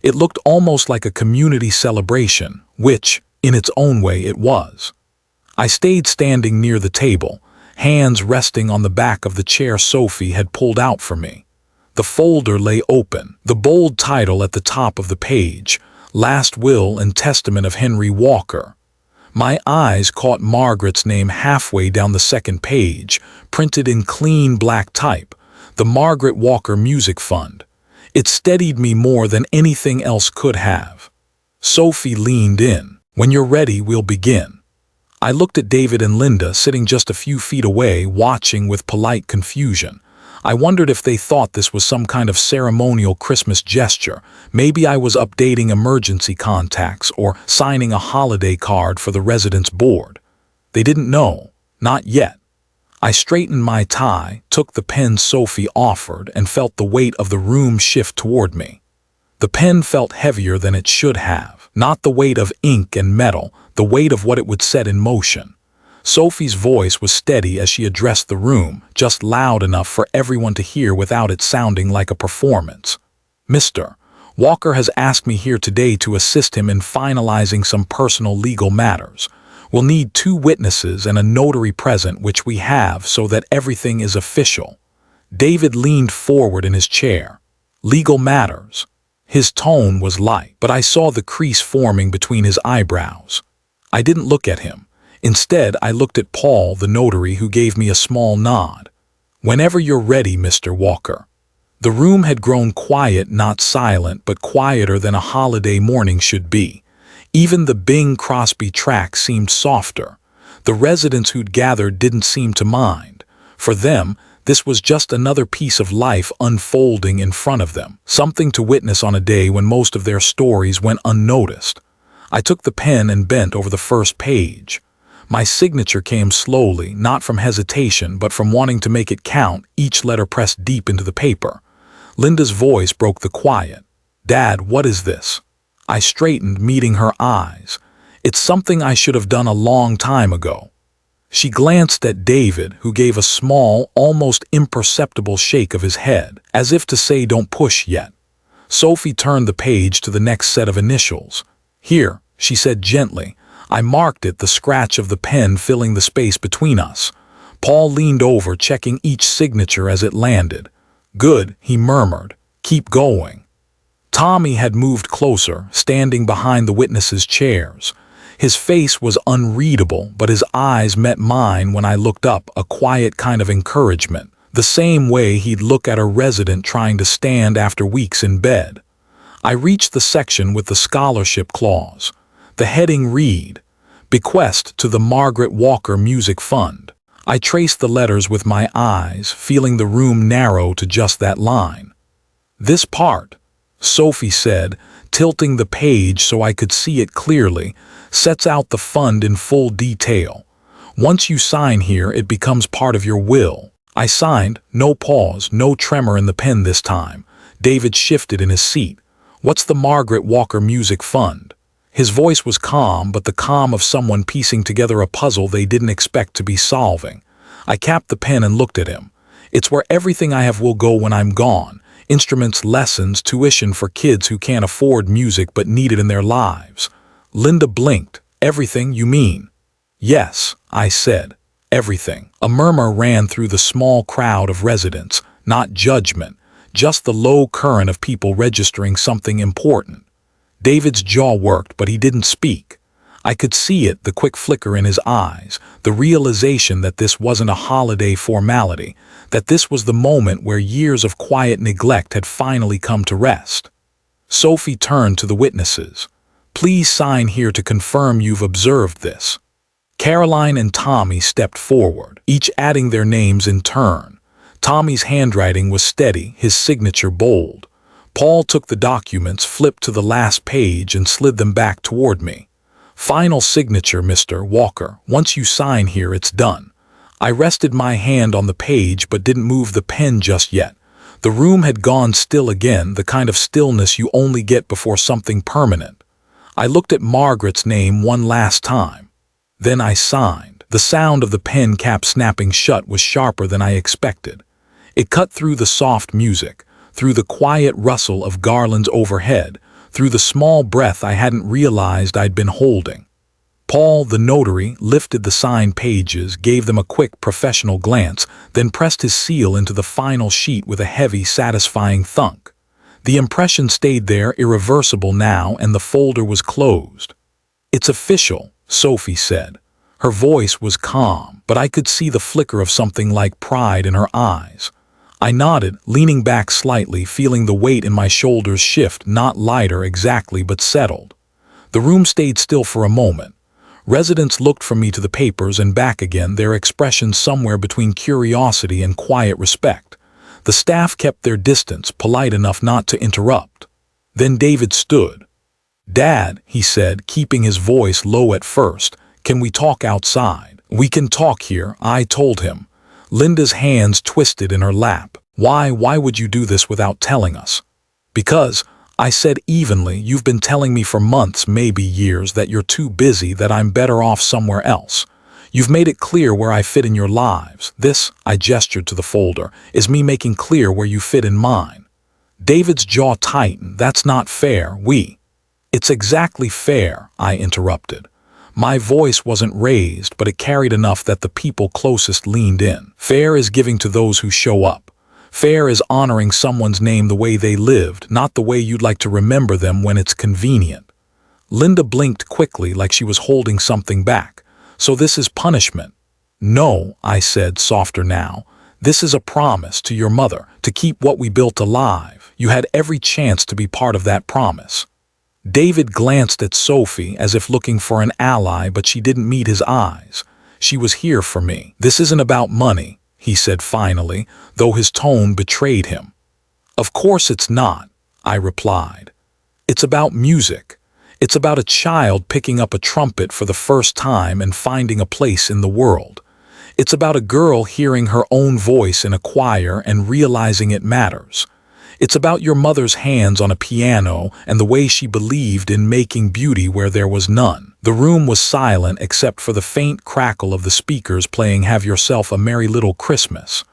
It looked almost like a community celebration, which, in its own way, it was. I stayed standing near the table, hands resting on the back of the chair Sophie had pulled out for me. The folder lay open, the bold title at the top of the page, "Last Will and Testament of Henry Walker." My eyes caught Margaret's name halfway down the second page, printed in clean black type, the Margaret Walker Music Fund. It steadied me more than anything else could have. Sophie leaned in. "When you're ready, we'll begin." I looked at David and Linda, sitting just a few feet away, watching with polite confusion. I wondered if they thought this was some kind of ceremonial Christmas gesture. Maybe I was updating emergency contacts or signing a holiday card for the residence board. They didn't know. Not yet. I straightened my tie, took the pen Sophie offered, and felt the weight of the room shift toward me. The pen felt heavier than it should have. Not the weight of ink and metal, the weight of what it would set in motion. Sophie's voice was steady as she addressed the room, just loud enough for everyone to hear without it sounding like a performance. "Mr. Walker has asked me here today to assist him in finalizing some personal legal matters. We'll need 2 witnesses and a notary present, which we have, so that everything is official." David leaned forward in his chair. "Legal matters." His tone was light, but I saw the crease forming between his eyebrows. I didn't look at him. Instead, I looked at Paul, the notary, who gave me a small nod. "Whenever you're ready, Mr. Walker." The room had grown quiet, not silent, but quieter than a holiday morning should be. Even the Bing Crosby track seemed softer. The residents who'd gathered didn't seem to mind. For them, this was just another piece of life unfolding in front of them, something to witness on a day when most of their stories went unnoticed. I took the pen and bent over the first page. My signature came slowly, not from hesitation, but from wanting to make it count, each letter pressed deep into the paper. Linda's voice broke the quiet. "Dad, what is this?" I straightened, meeting her eyes. "It's something I should have done a long time ago." She glanced at David, who gave a small, almost imperceptible shake of his head, as if to say, "Don't push yet." Sophie turned the page to the next set of initials. "Here," she said gently. I marked it, the scratch of the pen filling the space between us. Paul leaned over, checking each signature as it landed. "Good," he murmured. "Keep going." Tommy had moved closer, standing behind the witnesses' chairs. His face was unreadable, but his eyes met mine when I looked up, a quiet kind of encouragement, the same way he'd look at a resident trying to stand after weeks in bed. I reached the section with the scholarship clause. The heading read, "Bequest to the Margaret Walker Music Fund." I traced the letters with my eyes, feeling the room narrow to just that line. "This part," Sophie said, tilting the page so I could see it clearly, "sets out the fund in full detail. Once you sign here, it becomes part of your will." I signed, no pause, no tremor in the pen this time. David shifted in his seat. "What's the Margaret Walker Music Fund?" His voice was calm, but the calm of someone piecing together a puzzle they didn't expect to be solving. I capped the pen and looked at him. "It's where everything I have will go when I'm gone. Instruments, lessons, tuition for kids who can't afford music but need it in their lives." Linda blinked. "Everything, you mean?" "Yes," I said. "Everything." A murmur ran through the small crowd of residents, not judgment, just the low current of people registering something important. David's jaw worked, but he didn't speak. I could see it, the quick flicker in his eyes, the realization that this wasn't a holiday formality, that this was the moment where years of quiet neglect had finally come to rest. Sophie turned to the witnesses. "Please sign here to confirm you've observed this." Caroline and Tommy stepped forward, each adding their names in turn. Tommy's handwriting was steady, his signature bold. Paul took the documents, flipped to the last page, and slid them back toward me. "Final signature, Mr. Walker. Once you sign here, it's done." I rested my hand on the page but didn't move the pen just yet. The room had gone still again, the kind of stillness you only get before something permanent. I looked at Margaret's name one last time. Then I signed. The sound of the pen cap snapping shut was sharper than I expected. It cut through the soft music, through the quiet rustle of garlands overhead, through the small breath I hadn't realized I'd been holding. Paul, the notary, lifted the signed pages, gave them a quick professional glance, then pressed his seal into the final sheet with a heavy, satisfying thunk. The impression stayed there, irreversible now, and the folder was closed. "It's official," Sophie said. Her voice was calm, but I could see the flicker of something like pride in her eyes. I nodded, leaning back slightly, feeling the weight in my shoulders shift, not lighter exactly, but settled. The room stayed still for a moment. Residents looked from me to the papers and back again, their expressions somewhere between curiosity and quiet respect. The staff kept their distance, polite enough not to interrupt. Then David stood. "Dad," he said, keeping his voice low at first, "can we talk outside?" "We can talk here," I told him. Linda's hands twisted in her lap. Why would you do this without telling us?" "Because," I said evenly, "you've been telling me for months, maybe years, that you're too busy, that I'm better off somewhere else. You've made it clear where I fit in your lives. This," I gestured to the folder, "is me making clear where you fit in mine." David's jaw tightened. "That's not fair. It's exactly fair," I interrupted. My voice wasn't raised, but it carried enough that the people closest leaned in. "Fair is giving to those who show up. Fair is honoring someone's name the way they lived, not the way you'd like to remember them when it's convenient." Linda blinked quickly like she was holding something back. "So this is punishment?" "No," I said, softer now. "This is a promise to your mother, to keep what we built alive. You had every chance to be part of that promise." David glanced at Sophie as if looking for an ally, but she didn't meet his eyes. "She was here for me. This isn't about money," he said finally, though his tone betrayed him. "Of course it's not," I replied. "It's about music. It's about a child picking up a trumpet for the first time and finding a place in the world. It's about a girl hearing her own voice in a choir and realizing it matters. It's about your mother's hands on a piano and the way she believed in making beauty where there was none." The room was silent except for the faint crackle of the speakers playing "Have Yourself a Merry Little Christmas."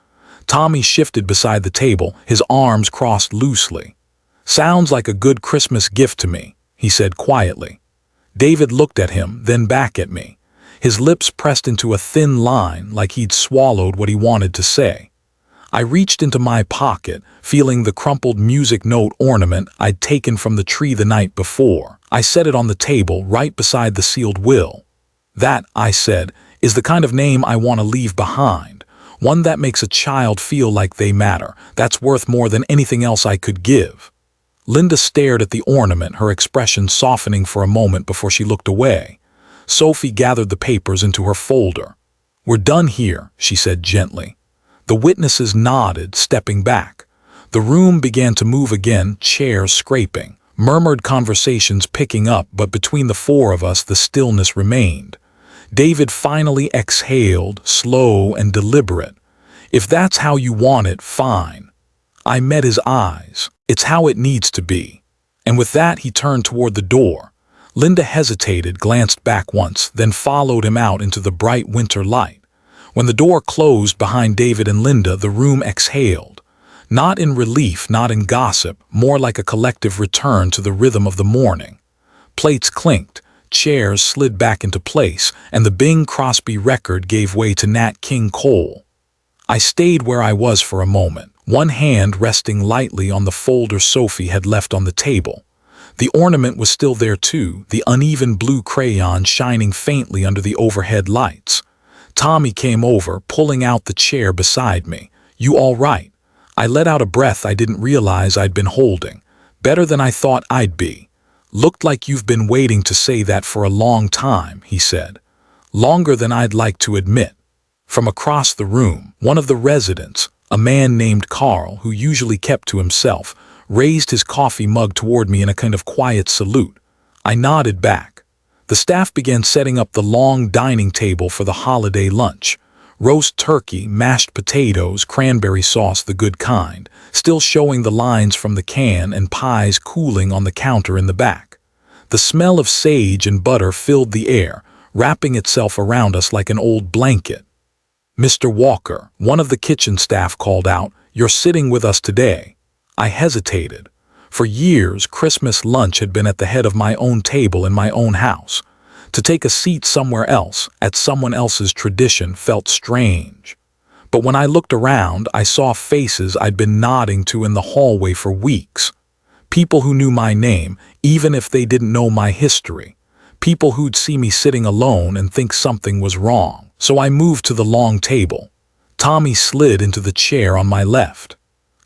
Tommy shifted beside the table, his arms crossed loosely. "Sounds like a good Christmas gift to me," he said quietly. David looked at him, then back at me. His lips pressed into a thin line like he'd swallowed what he wanted to say. I reached into my pocket, feeling the crumpled music note ornament I'd taken from the tree the night before. I set it on the table right beside the sealed will. "That," I said, "is the kind of name I want to leave behind. One that makes a child feel like they matter. That's worth more than anything else I could give." Linda stared at the ornament, her expression softening for a moment before she looked away. Sophie gathered the papers into her folder. "We're done here," she said gently. The witnesses nodded, stepping back. The room began to move again, chairs scraping, murmured conversations picking up, but between the four of us the stillness remained. David finally exhaled, slow and deliberate. "If that's how you want it, fine." I met his eyes. "It's how it needs to be." And with that he turned toward the door. Linda hesitated, glanced back once, then followed him out into the bright winter light. When the door closed behind David and Linda, the room exhaled. Not in relief, not in gossip, more like a collective return to the rhythm of the morning. Plates clinked, chairs slid back into place, and the Bing Crosby record gave way to Nat King Cole. I stayed where I was for a moment, one hand resting lightly on the folder Sophie had left on the table. The ornament was still there too, the uneven blue crayon shining faintly under the overhead lights. Tommy came over, pulling out the chair beside me. "You all right?" I let out a breath I didn't realize I'd been holding. "Better than I thought I'd be." "Looked like you've been waiting to say that for a long time," he said. "Longer than I'd like to admit." From across the room, one of the residents, a man named Carl, who usually kept to himself, raised his coffee mug toward me in a kind of quiet salute. I nodded back. The staff began setting up the long dining table for the holiday lunch. Roast turkey, mashed potatoes, cranberry sauce, the good kind, still showing the lines from the can, and pies cooling on the counter in the back. The smell of sage and butter filled the air, wrapping itself around us like an old blanket. "Mr. Walker," one of the kitchen staff called out, "you're sitting with us today." I hesitated. For years, Christmas lunch had been at the head of my own table in my own house. To take a seat somewhere else, at someone else's tradition, felt strange. But when I looked around, I saw faces I'd been nodding to in the hallway for weeks. People who knew my name, even if they didn't know my history. People who'd see me sitting alone and think something was wrong. So I moved to the long table. Tommy slid into the chair on my left.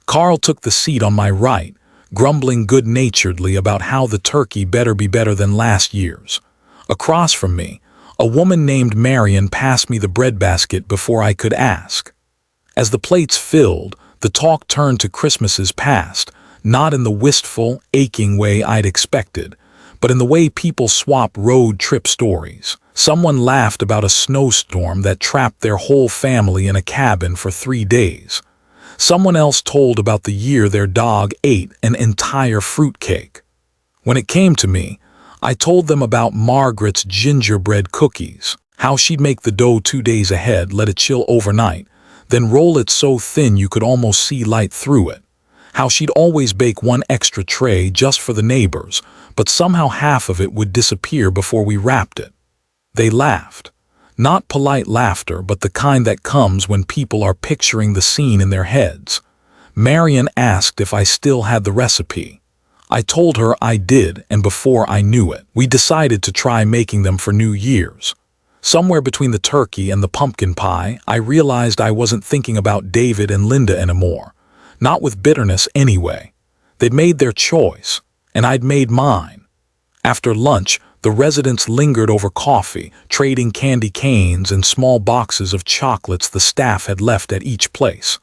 Carl took the seat on my right, grumbling good-naturedly about how the turkey better be better than last year's. Across from me, a woman named Marion passed me the breadbasket before I could ask. As the plates filled, the talk turned to Christmases past, not in the wistful, aching way I'd expected, but in the way people swap road trip stories. Someone laughed about a snowstorm that trapped their whole family in a cabin for 3 days. Someone else told about the year their dog ate an entire fruitcake. When it came to me, I told them about Margaret's gingerbread cookies. How she'd make the dough 2 days ahead, let it chill overnight, then roll it so thin you could almost see light through it. How she'd always bake one extra tray just for the neighbors, but somehow half of it would disappear before we wrapped it. They laughed. Not polite laughter, but the kind that comes when people are picturing the scene in their heads. Marion asked if I still had the recipe. I told her I did, and before I knew it, we decided to try making them for New Year's. Somewhere between the turkey and the pumpkin pie, I realized I wasn't thinking about David and Linda anymore. Not with bitterness anyway. They'd made their choice, and I'd made mine. After lunch, the residents lingered over coffee, trading candy canes and small boxes of chocolates the staff had left at each place.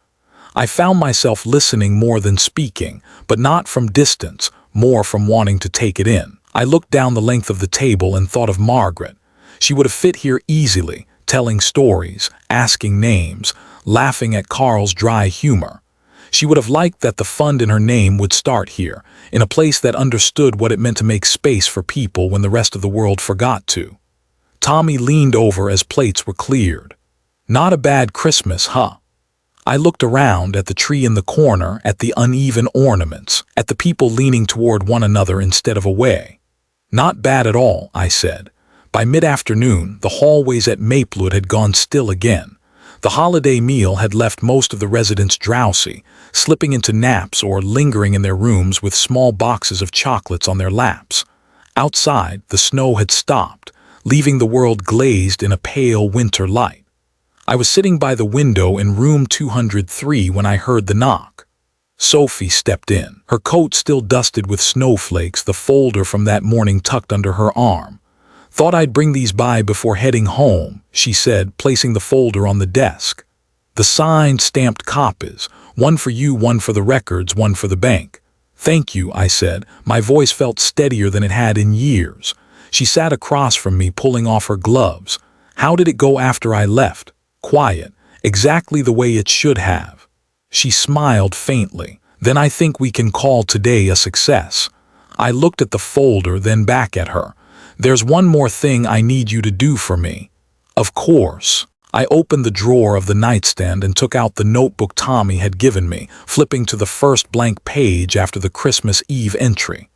I found myself listening more than speaking, but not from distance, more from wanting to take it in. I looked down the length of the table and thought of Margaret. She would have fit here easily, telling stories, asking names, laughing at Carl's dry humor. She would have liked that the fund in her name would start here, in a place that understood what it meant to make space for people when the rest of the world forgot to. Tommy leaned over as plates were cleared. Not a bad Christmas, huh? I looked around at the tree in the corner, at the uneven ornaments, at the people leaning toward one another instead of away. Not bad at all, I said. By mid-afternoon, the hallways at Maplewood had gone still again. The holiday meal had left most of the residents drowsy, slipping into naps or lingering in their rooms with small boxes of chocolates on their laps. Outside, the snow had stopped, leaving the world glazed in a pale winter light. I was sitting by the window in room 203 when I heard the knock. Sophie stepped in, her coat still dusted with snowflakes, the folder from that morning tucked under her arm. "Thought I'd bring these by before heading home," she said, placing the folder on the desk. "The signed, stamped copies, one for you, one for the records, one for the bank." "Thank you," I said. My voice felt steadier than it had in years. She sat across from me, pulling off her gloves. "How did it go after I left?" "Quiet, exactly the way it should have." She smiled faintly. "Then I think we can call today a success." I looked at the folder, then back at her. "There's one more thing I need you to do for me." "Of course." I opened the drawer of the nightstand and took out the notebook Tommy had given me, flipping to the first blank page after the Christmas Eve entry.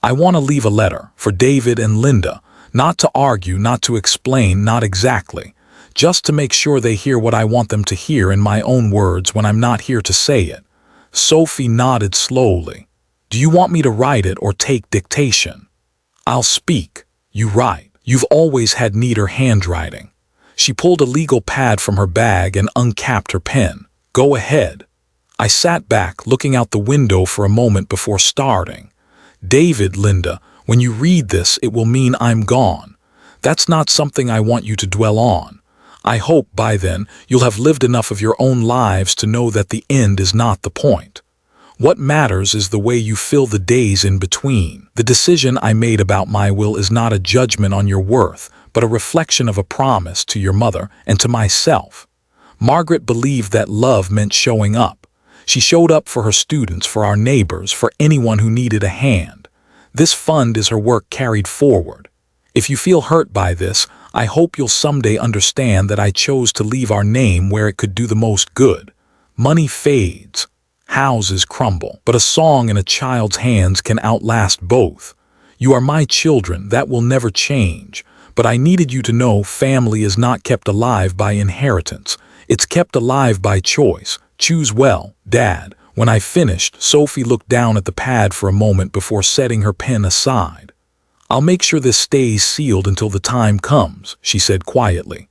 "I want to leave a letter for David and Linda, not to argue, not to explain, not exactly. Just to make sure they hear what I want them to hear in my own words when I'm not here to say it." Sophie nodded slowly. "Do you want me to write it or take dictation?" "I'll speak. You write. You've always had neater handwriting." She pulled a legal pad from her bag and uncapped her pen. "Go ahead." I sat back, looking out the window for a moment before starting. "David, Linda, when you read this, it will mean I'm gone. That's not something I want you to dwell on. I hope by then you'll have lived enough of your own lives to know that the end is not the point. What matters is the way you fill the days in between. The decision I made about my will is not a judgment on your worth, but a reflection of a promise to your mother and to myself." Margaret believed that love meant showing up. She showed up for her students, for our neighbors, for anyone who needed a hand. This fund is her work carried forward. If you feel hurt by this, I hope you'll someday understand that I chose to leave our name where it could do the most good. Money fades. Houses crumble, but a song in a child's hands can outlast both. You are my children, that will never change. But I needed you to know family is not kept alive by inheritance. It's kept alive by choice. Choose well, Dad. When I finished, Sophie looked down at the pad for a moment before setting her pen aside. "I'll make sure this stays sealed until the time comes," she said quietly.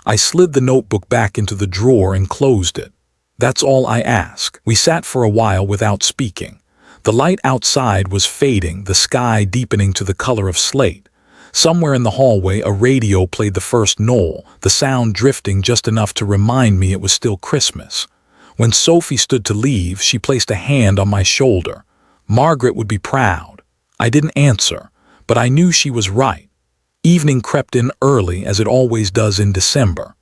I slid the notebook back into the drawer and closed it. "That's all I ask." We sat for a while without speaking. The light outside was fading, the sky deepening to the color of slate. Somewhere in the hallway, a radio played the first Noel, the sound drifting just enough to remind me it was still Christmas. When Sophie stood to leave, she placed a hand on my shoulder. Margaret would be proud. I didn't answer, but I knew she was right. Evening crept in early, as it always does in December.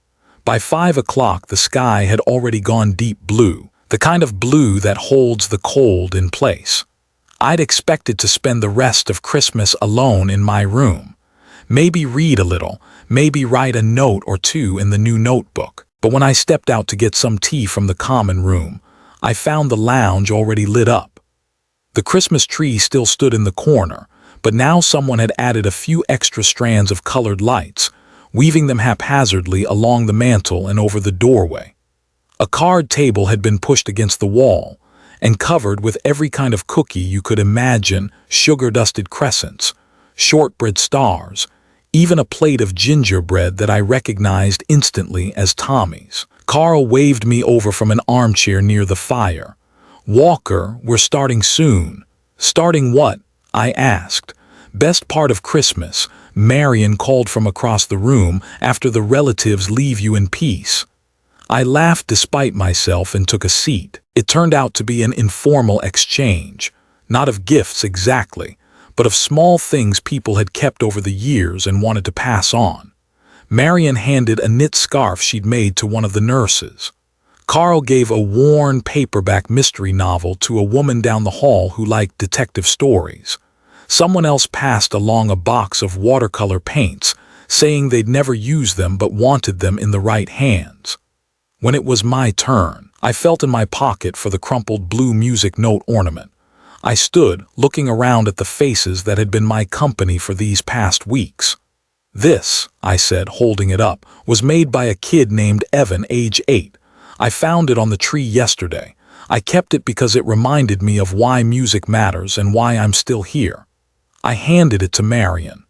By 5 o'clock, the sky had already gone deep blue, the kind of blue that holds the cold in place. I'd expected to spend the rest of Christmas alone in my room. Maybe read a little, maybe write a note or two in the new notebook. But when I stepped out to get some tea from the common room, I found the lounge already lit up. The Christmas tree still stood in the corner, but now someone had added a few extra strands of colored lights, weaving them haphazardly along the mantel and over the doorway. A card table had been pushed against the wall, and covered with every kind of cookie you could imagine, sugar-dusted crescents, shortbread stars, even a plate of gingerbread that I recognized instantly as Tommy's. Carl waved me over from an armchair near the fire. "Walker, we're starting soon." "Starting what?" I asked. "Best part of Christmas," Marion called from across the room, "after the relatives leave you in peace." I laughed despite myself and took a seat. It turned out to be an informal exchange, not of gifts exactly, but of small things people had kept over the years and wanted to pass on. Marion handed a knit scarf she'd made to one of the nurses. Carl gave a worn paperback mystery novel to a woman down the hall who liked detective stories. Someone else passed along a box of watercolor paints, saying they'd never used them but wanted them in the right hands. When it was my turn, I felt in my pocket for the crumpled blue music note ornament. I stood, looking around at the faces that had been my company for these past weeks. "This," I said, holding it up, "was made by a kid named Evan, age 8. I found it on the tree yesterday. I kept it because it reminded me of why music matters and why I'm still here." I handed it to Marion.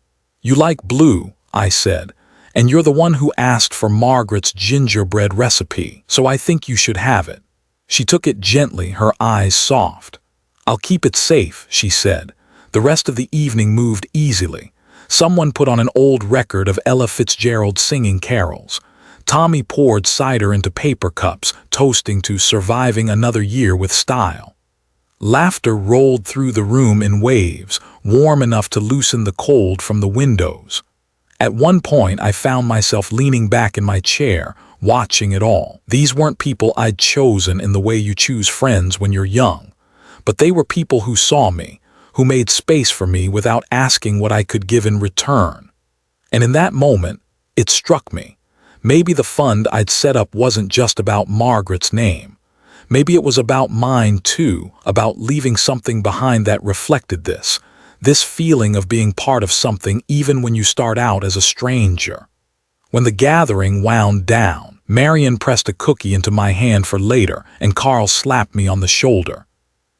"You like blue," I said, "and you're the one who asked for Margaret's gingerbread recipe, so I think you should have it." She took it gently, her eyes soft. "I'll keep it safe," she said. The rest of the evening moved easily. Someone put on an old record of Ella Fitzgerald singing carols. Tommy poured cider into paper cups, toasting to surviving another year with style. Laughter rolled through the room in waves, warm enough to loosen the cold from the windows. At one point, I found myself leaning back in my chair, watching it all. These weren't people I'd chosen in the way you choose friends when you're young, but they were people who saw me, who made space for me without asking what I could give in return. And in that moment, it struck me. Maybe the fund I'd set up wasn't just about Margaret's name. Maybe it was about mine too, about leaving something behind that reflected this feeling of being part of something even when you start out as a stranger. When the gathering wound down, Marion pressed a cookie into my hand for later, and Carl slapped me on the shoulder.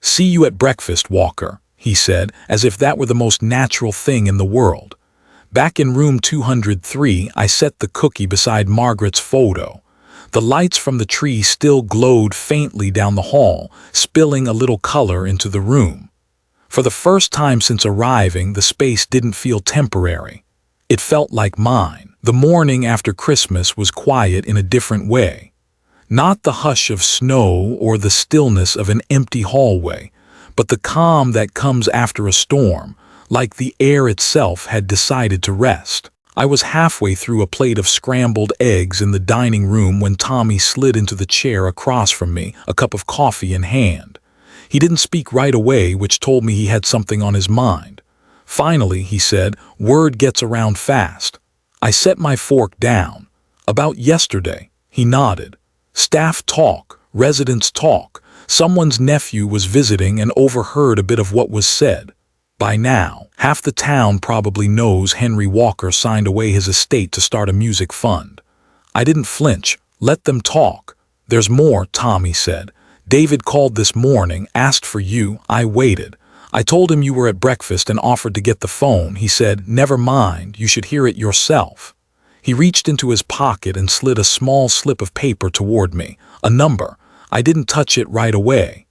"See you at breakfast, Walker," he said, as if that were the most natural thing in the world. Back in room 203, I set the cookie beside Margaret's photo. The lights from the tree still glowed faintly down the hall, spilling a little color into the room. For the first time since arriving, the space didn't feel temporary. It felt like mine. The morning after Christmas was quiet in a different way. Not the hush of snow or the stillness of an empty hallway, but the calm that comes after a storm, like the air itself had decided to rest. I was halfway through a plate of scrambled eggs in the dining room when Tommy slid into the chair across from me, a cup of coffee in hand. He didn't speak right away, which told me he had something on his mind. Finally, he said, "Word gets around fast." I set my fork down. "About yesterday," he nodded. "Staff talk, residents talk. Someone's nephew was visiting and overheard a bit of what was said. By now, half the town probably knows Henry Walker signed away his estate to start a music fund." I didn't flinch. "Let them talk." "There's more," Tommy said. "David called this morning, asked for you." I waited. "I told him you were at breakfast and offered to get the phone." He said, "Never mind, you should hear it yourself." He reached into his pocket and slid a small slip of paper toward me. A number. I didn't touch it right away.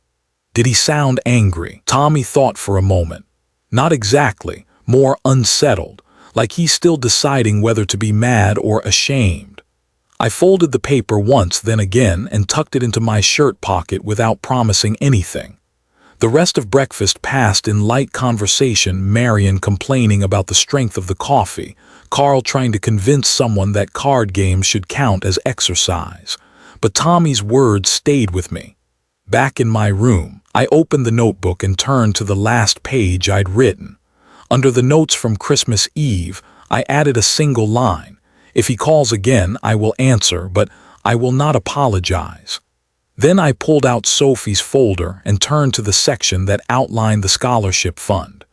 Did he sound angry? Tommy thought for a moment. Not exactly, more unsettled, like he's still deciding whether to be mad or ashamed. I folded the paper once, then again, and tucked it into my shirt pocket without promising anything. The rest of breakfast passed in light conversation, Marion complaining about the strength of the coffee, Carl trying to convince someone that card games should count as exercise. But Tommy's words stayed with me. Back in my room, I opened the notebook and turned to the last page I'd written. Under the notes from Christmas Eve, I added a single line. If he calls again, I will answer, but I will not apologize. Then I pulled out Sophie's folder and turned to the section that outlined the scholarship fund.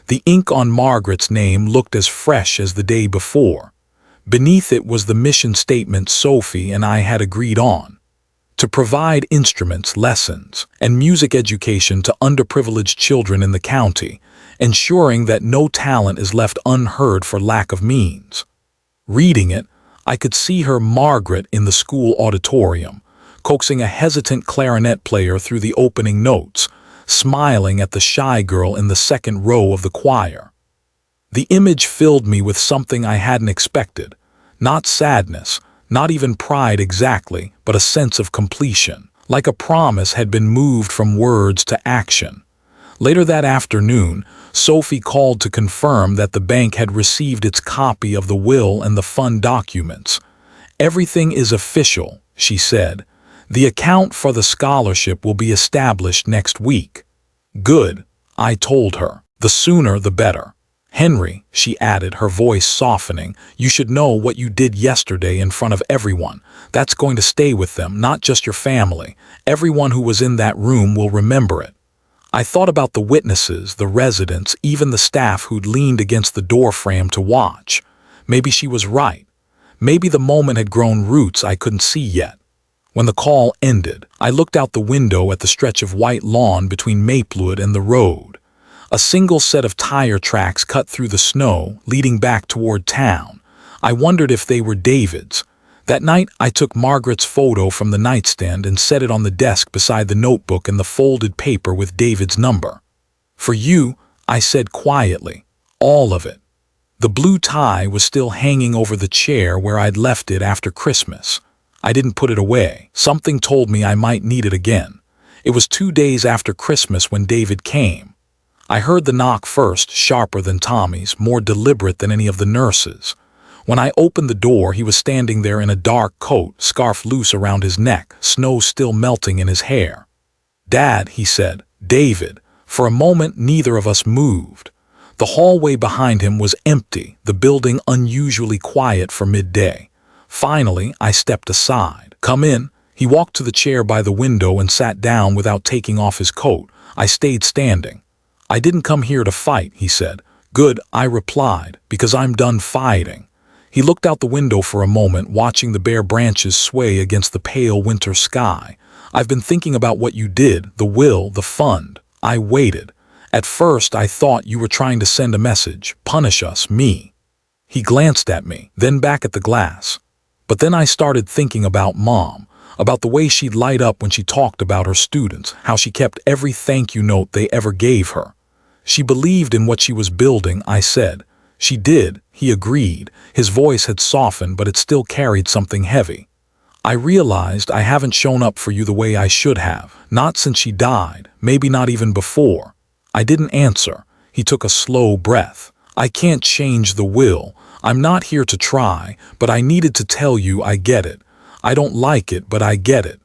The ink on Margaret's name looked as fresh as the day before. Beneath it was the mission statement Sophie and I had agreed on: to provide instruments, lessons, and music education to underprivileged children in the county, ensuring that no talent is left unheard for lack of means. Reading it, I could see her, Margaret, in the school auditorium, coaxing a hesitant clarinet player through the opening notes, smiling at the shy girl in the second row of the choir. The image filled me with something I hadn't expected. Not sadness, not even pride exactly, but a sense of completion, like a promise had been moved from words to action. Later that afternoon, Sophie called to confirm that the bank had received its copy of the will and the fund documents. "Everything is official," she said. "The account for the scholarship will be established next week." "Good," I told her. "The sooner the better. Henry," she added, her voice softening, "you should know what you did yesterday in front of everyone. That's going to stay with them, not just your family. Everyone who was in that room will remember it." I thought about the witnesses, the residents, even the staff who'd leaned against the doorframe to watch. Maybe she was right. Maybe the moment had grown roots I couldn't see yet. When the call ended, I looked out the window at the stretch of white lawn between Maplewood and the road. A single set of tire tracks cut through the snow, leading back toward town. I wondered if they were David's. That night, I took Margaret's photo from the nightstand and set it on the desk beside the notebook and the folded paper with David's number. "For you," I said quietly. "All of it." The blue tie was still hanging over the chair where I'd left it after Christmas. I didn't put it away. Something told me I might need it again. It was 2 days after Christmas when David came. I heard the knock first, sharper than Tommy's, more deliberate than any of the nurses. When I opened the door, he was standing there in a dark coat, scarf loose around his neck, snow still melting in his hair. "Dad," he said. "David." For a moment, neither of us moved. The hallway behind him was empty, the building unusually quiet for midday. Finally, I stepped aside. "Come in." He walked to the chair by the window and sat down without taking off his coat. I stayed standing. "I didn't come here to fight," he said. "Good," I replied, "because I'm done fighting." He looked out the window for a moment, watching the bare branches sway against the pale winter sky. "I've been thinking about what you did, the will, the fund." I waited. "At first, I thought you were trying to send a message, punish us, me." He glanced at me, then back at the glass. "But then I started thinking about Mom, about the way she'd light up when she talked about her students, how she kept every thank you note they ever gave her. She believed in what she was building," I said. "She did," he agreed. His voice had softened, but it still carried something heavy. "I realized I haven't shown up for you the way I should have, not since she died, maybe not even before." I didn't answer. He took a slow breath. "I can't change the will. I'm not here to try, but I needed to tell you I get it. I don't like it, but I get it."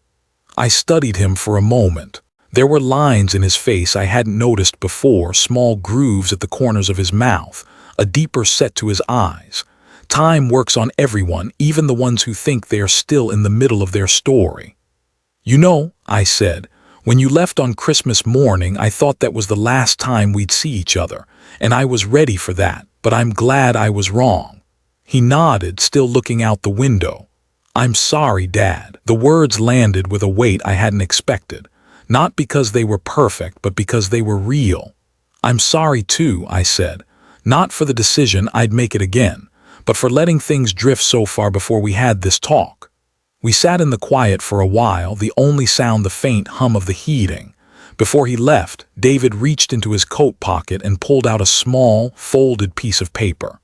I studied him for a moment. There were lines in his face I hadn't noticed before, small grooves at the corners of his mouth, a deeper set to his eyes. Time works on everyone, even the ones who think they are still in the middle of their story. "You know," I said, "when you left on Christmas morning, I thought that was the last time we'd see each other, and I was ready for that, but I'm glad I was wrong." He nodded, still looking out the window. "I'm sorry, Dad." The words landed with a weight I hadn't expected, not because they were perfect, but because they were real. "I'm sorry too," I said. Not for the decision I'd make it again, but for letting things drift so far before we had this talk. We sat in the quiet for a while, the only sound the faint hum of the heating. Before he left, David reached into his coat pocket and pulled out a small, folded piece of paper.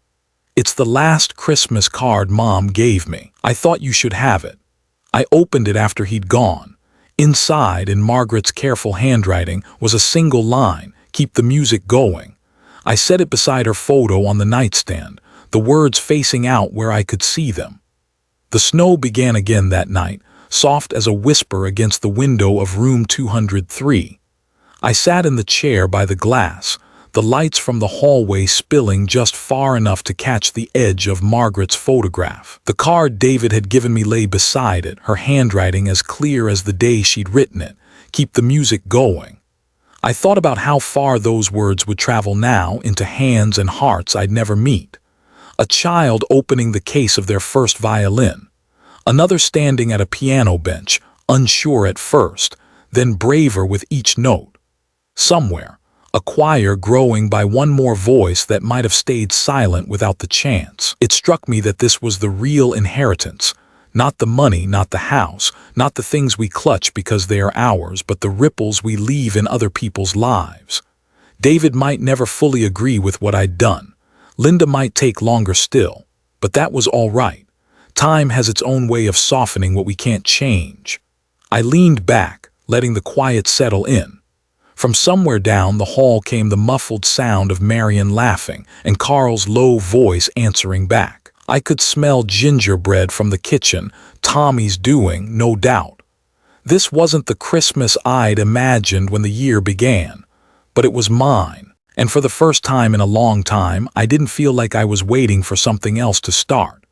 "It's the last Christmas card Mom gave me. I thought you should have it." I opened it after he'd gone. Inside, in Margaret's careful handwriting, was a single line, "Keep the music going." I set it beside her photo on the nightstand, the words facing out where I could see them. The snow began again that night, soft as a whisper against the window of room 203. I sat in the chair by the glass, the lights from the hallway spilling just far enough to catch the edge of Margaret's photograph. The card David had given me lay beside it, her handwriting as clear as the day she'd written it. Keep the music going. I thought about how far those words would travel now into hands and hearts I'd never meet. A child opening the case of their first violin. Another standing at a piano bench, unsure at first, then braver with each note. Somewhere, a choir growing by one more voice that might have stayed silent without the chance. It struck me that this was the real inheritance. Not the money, not the house, not the things we clutch because they are ours, but the ripples we leave in other people's lives. David might never fully agree with what I'd done. Linda might take longer still, but that was all right. Time has its own way of softening what we can't change. I leaned back, letting the quiet settle in. From somewhere down the hall came the muffled sound of Marion laughing and Carl's low voice answering back. I could smell gingerbread from the kitchen, Tommy's doing, no doubt. This wasn't the Christmas I'd imagined when the year began, but it was mine, and for the first time in a long time, I didn't feel like I was waiting for something else to start.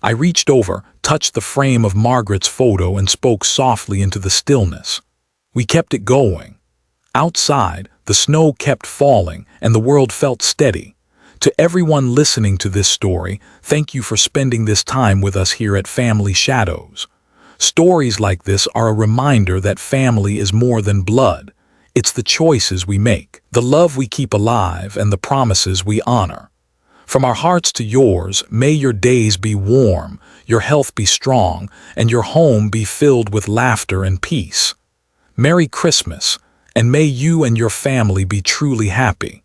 I reached over, touched the frame of Margaret's photo, and spoke softly into the stillness. We kept it going. Outside, the snow kept falling, and the world felt steady. To everyone listening to this story, thank you for spending this time with us here at Family Shadows. Stories like this are a reminder that family is more than blood. It's the choices we make, the love we keep alive, and the promises we honor. From our hearts to yours, may your days be warm, your health be strong, and your home be filled with laughter and peace. Merry Christmas, and may you and your family be truly happy.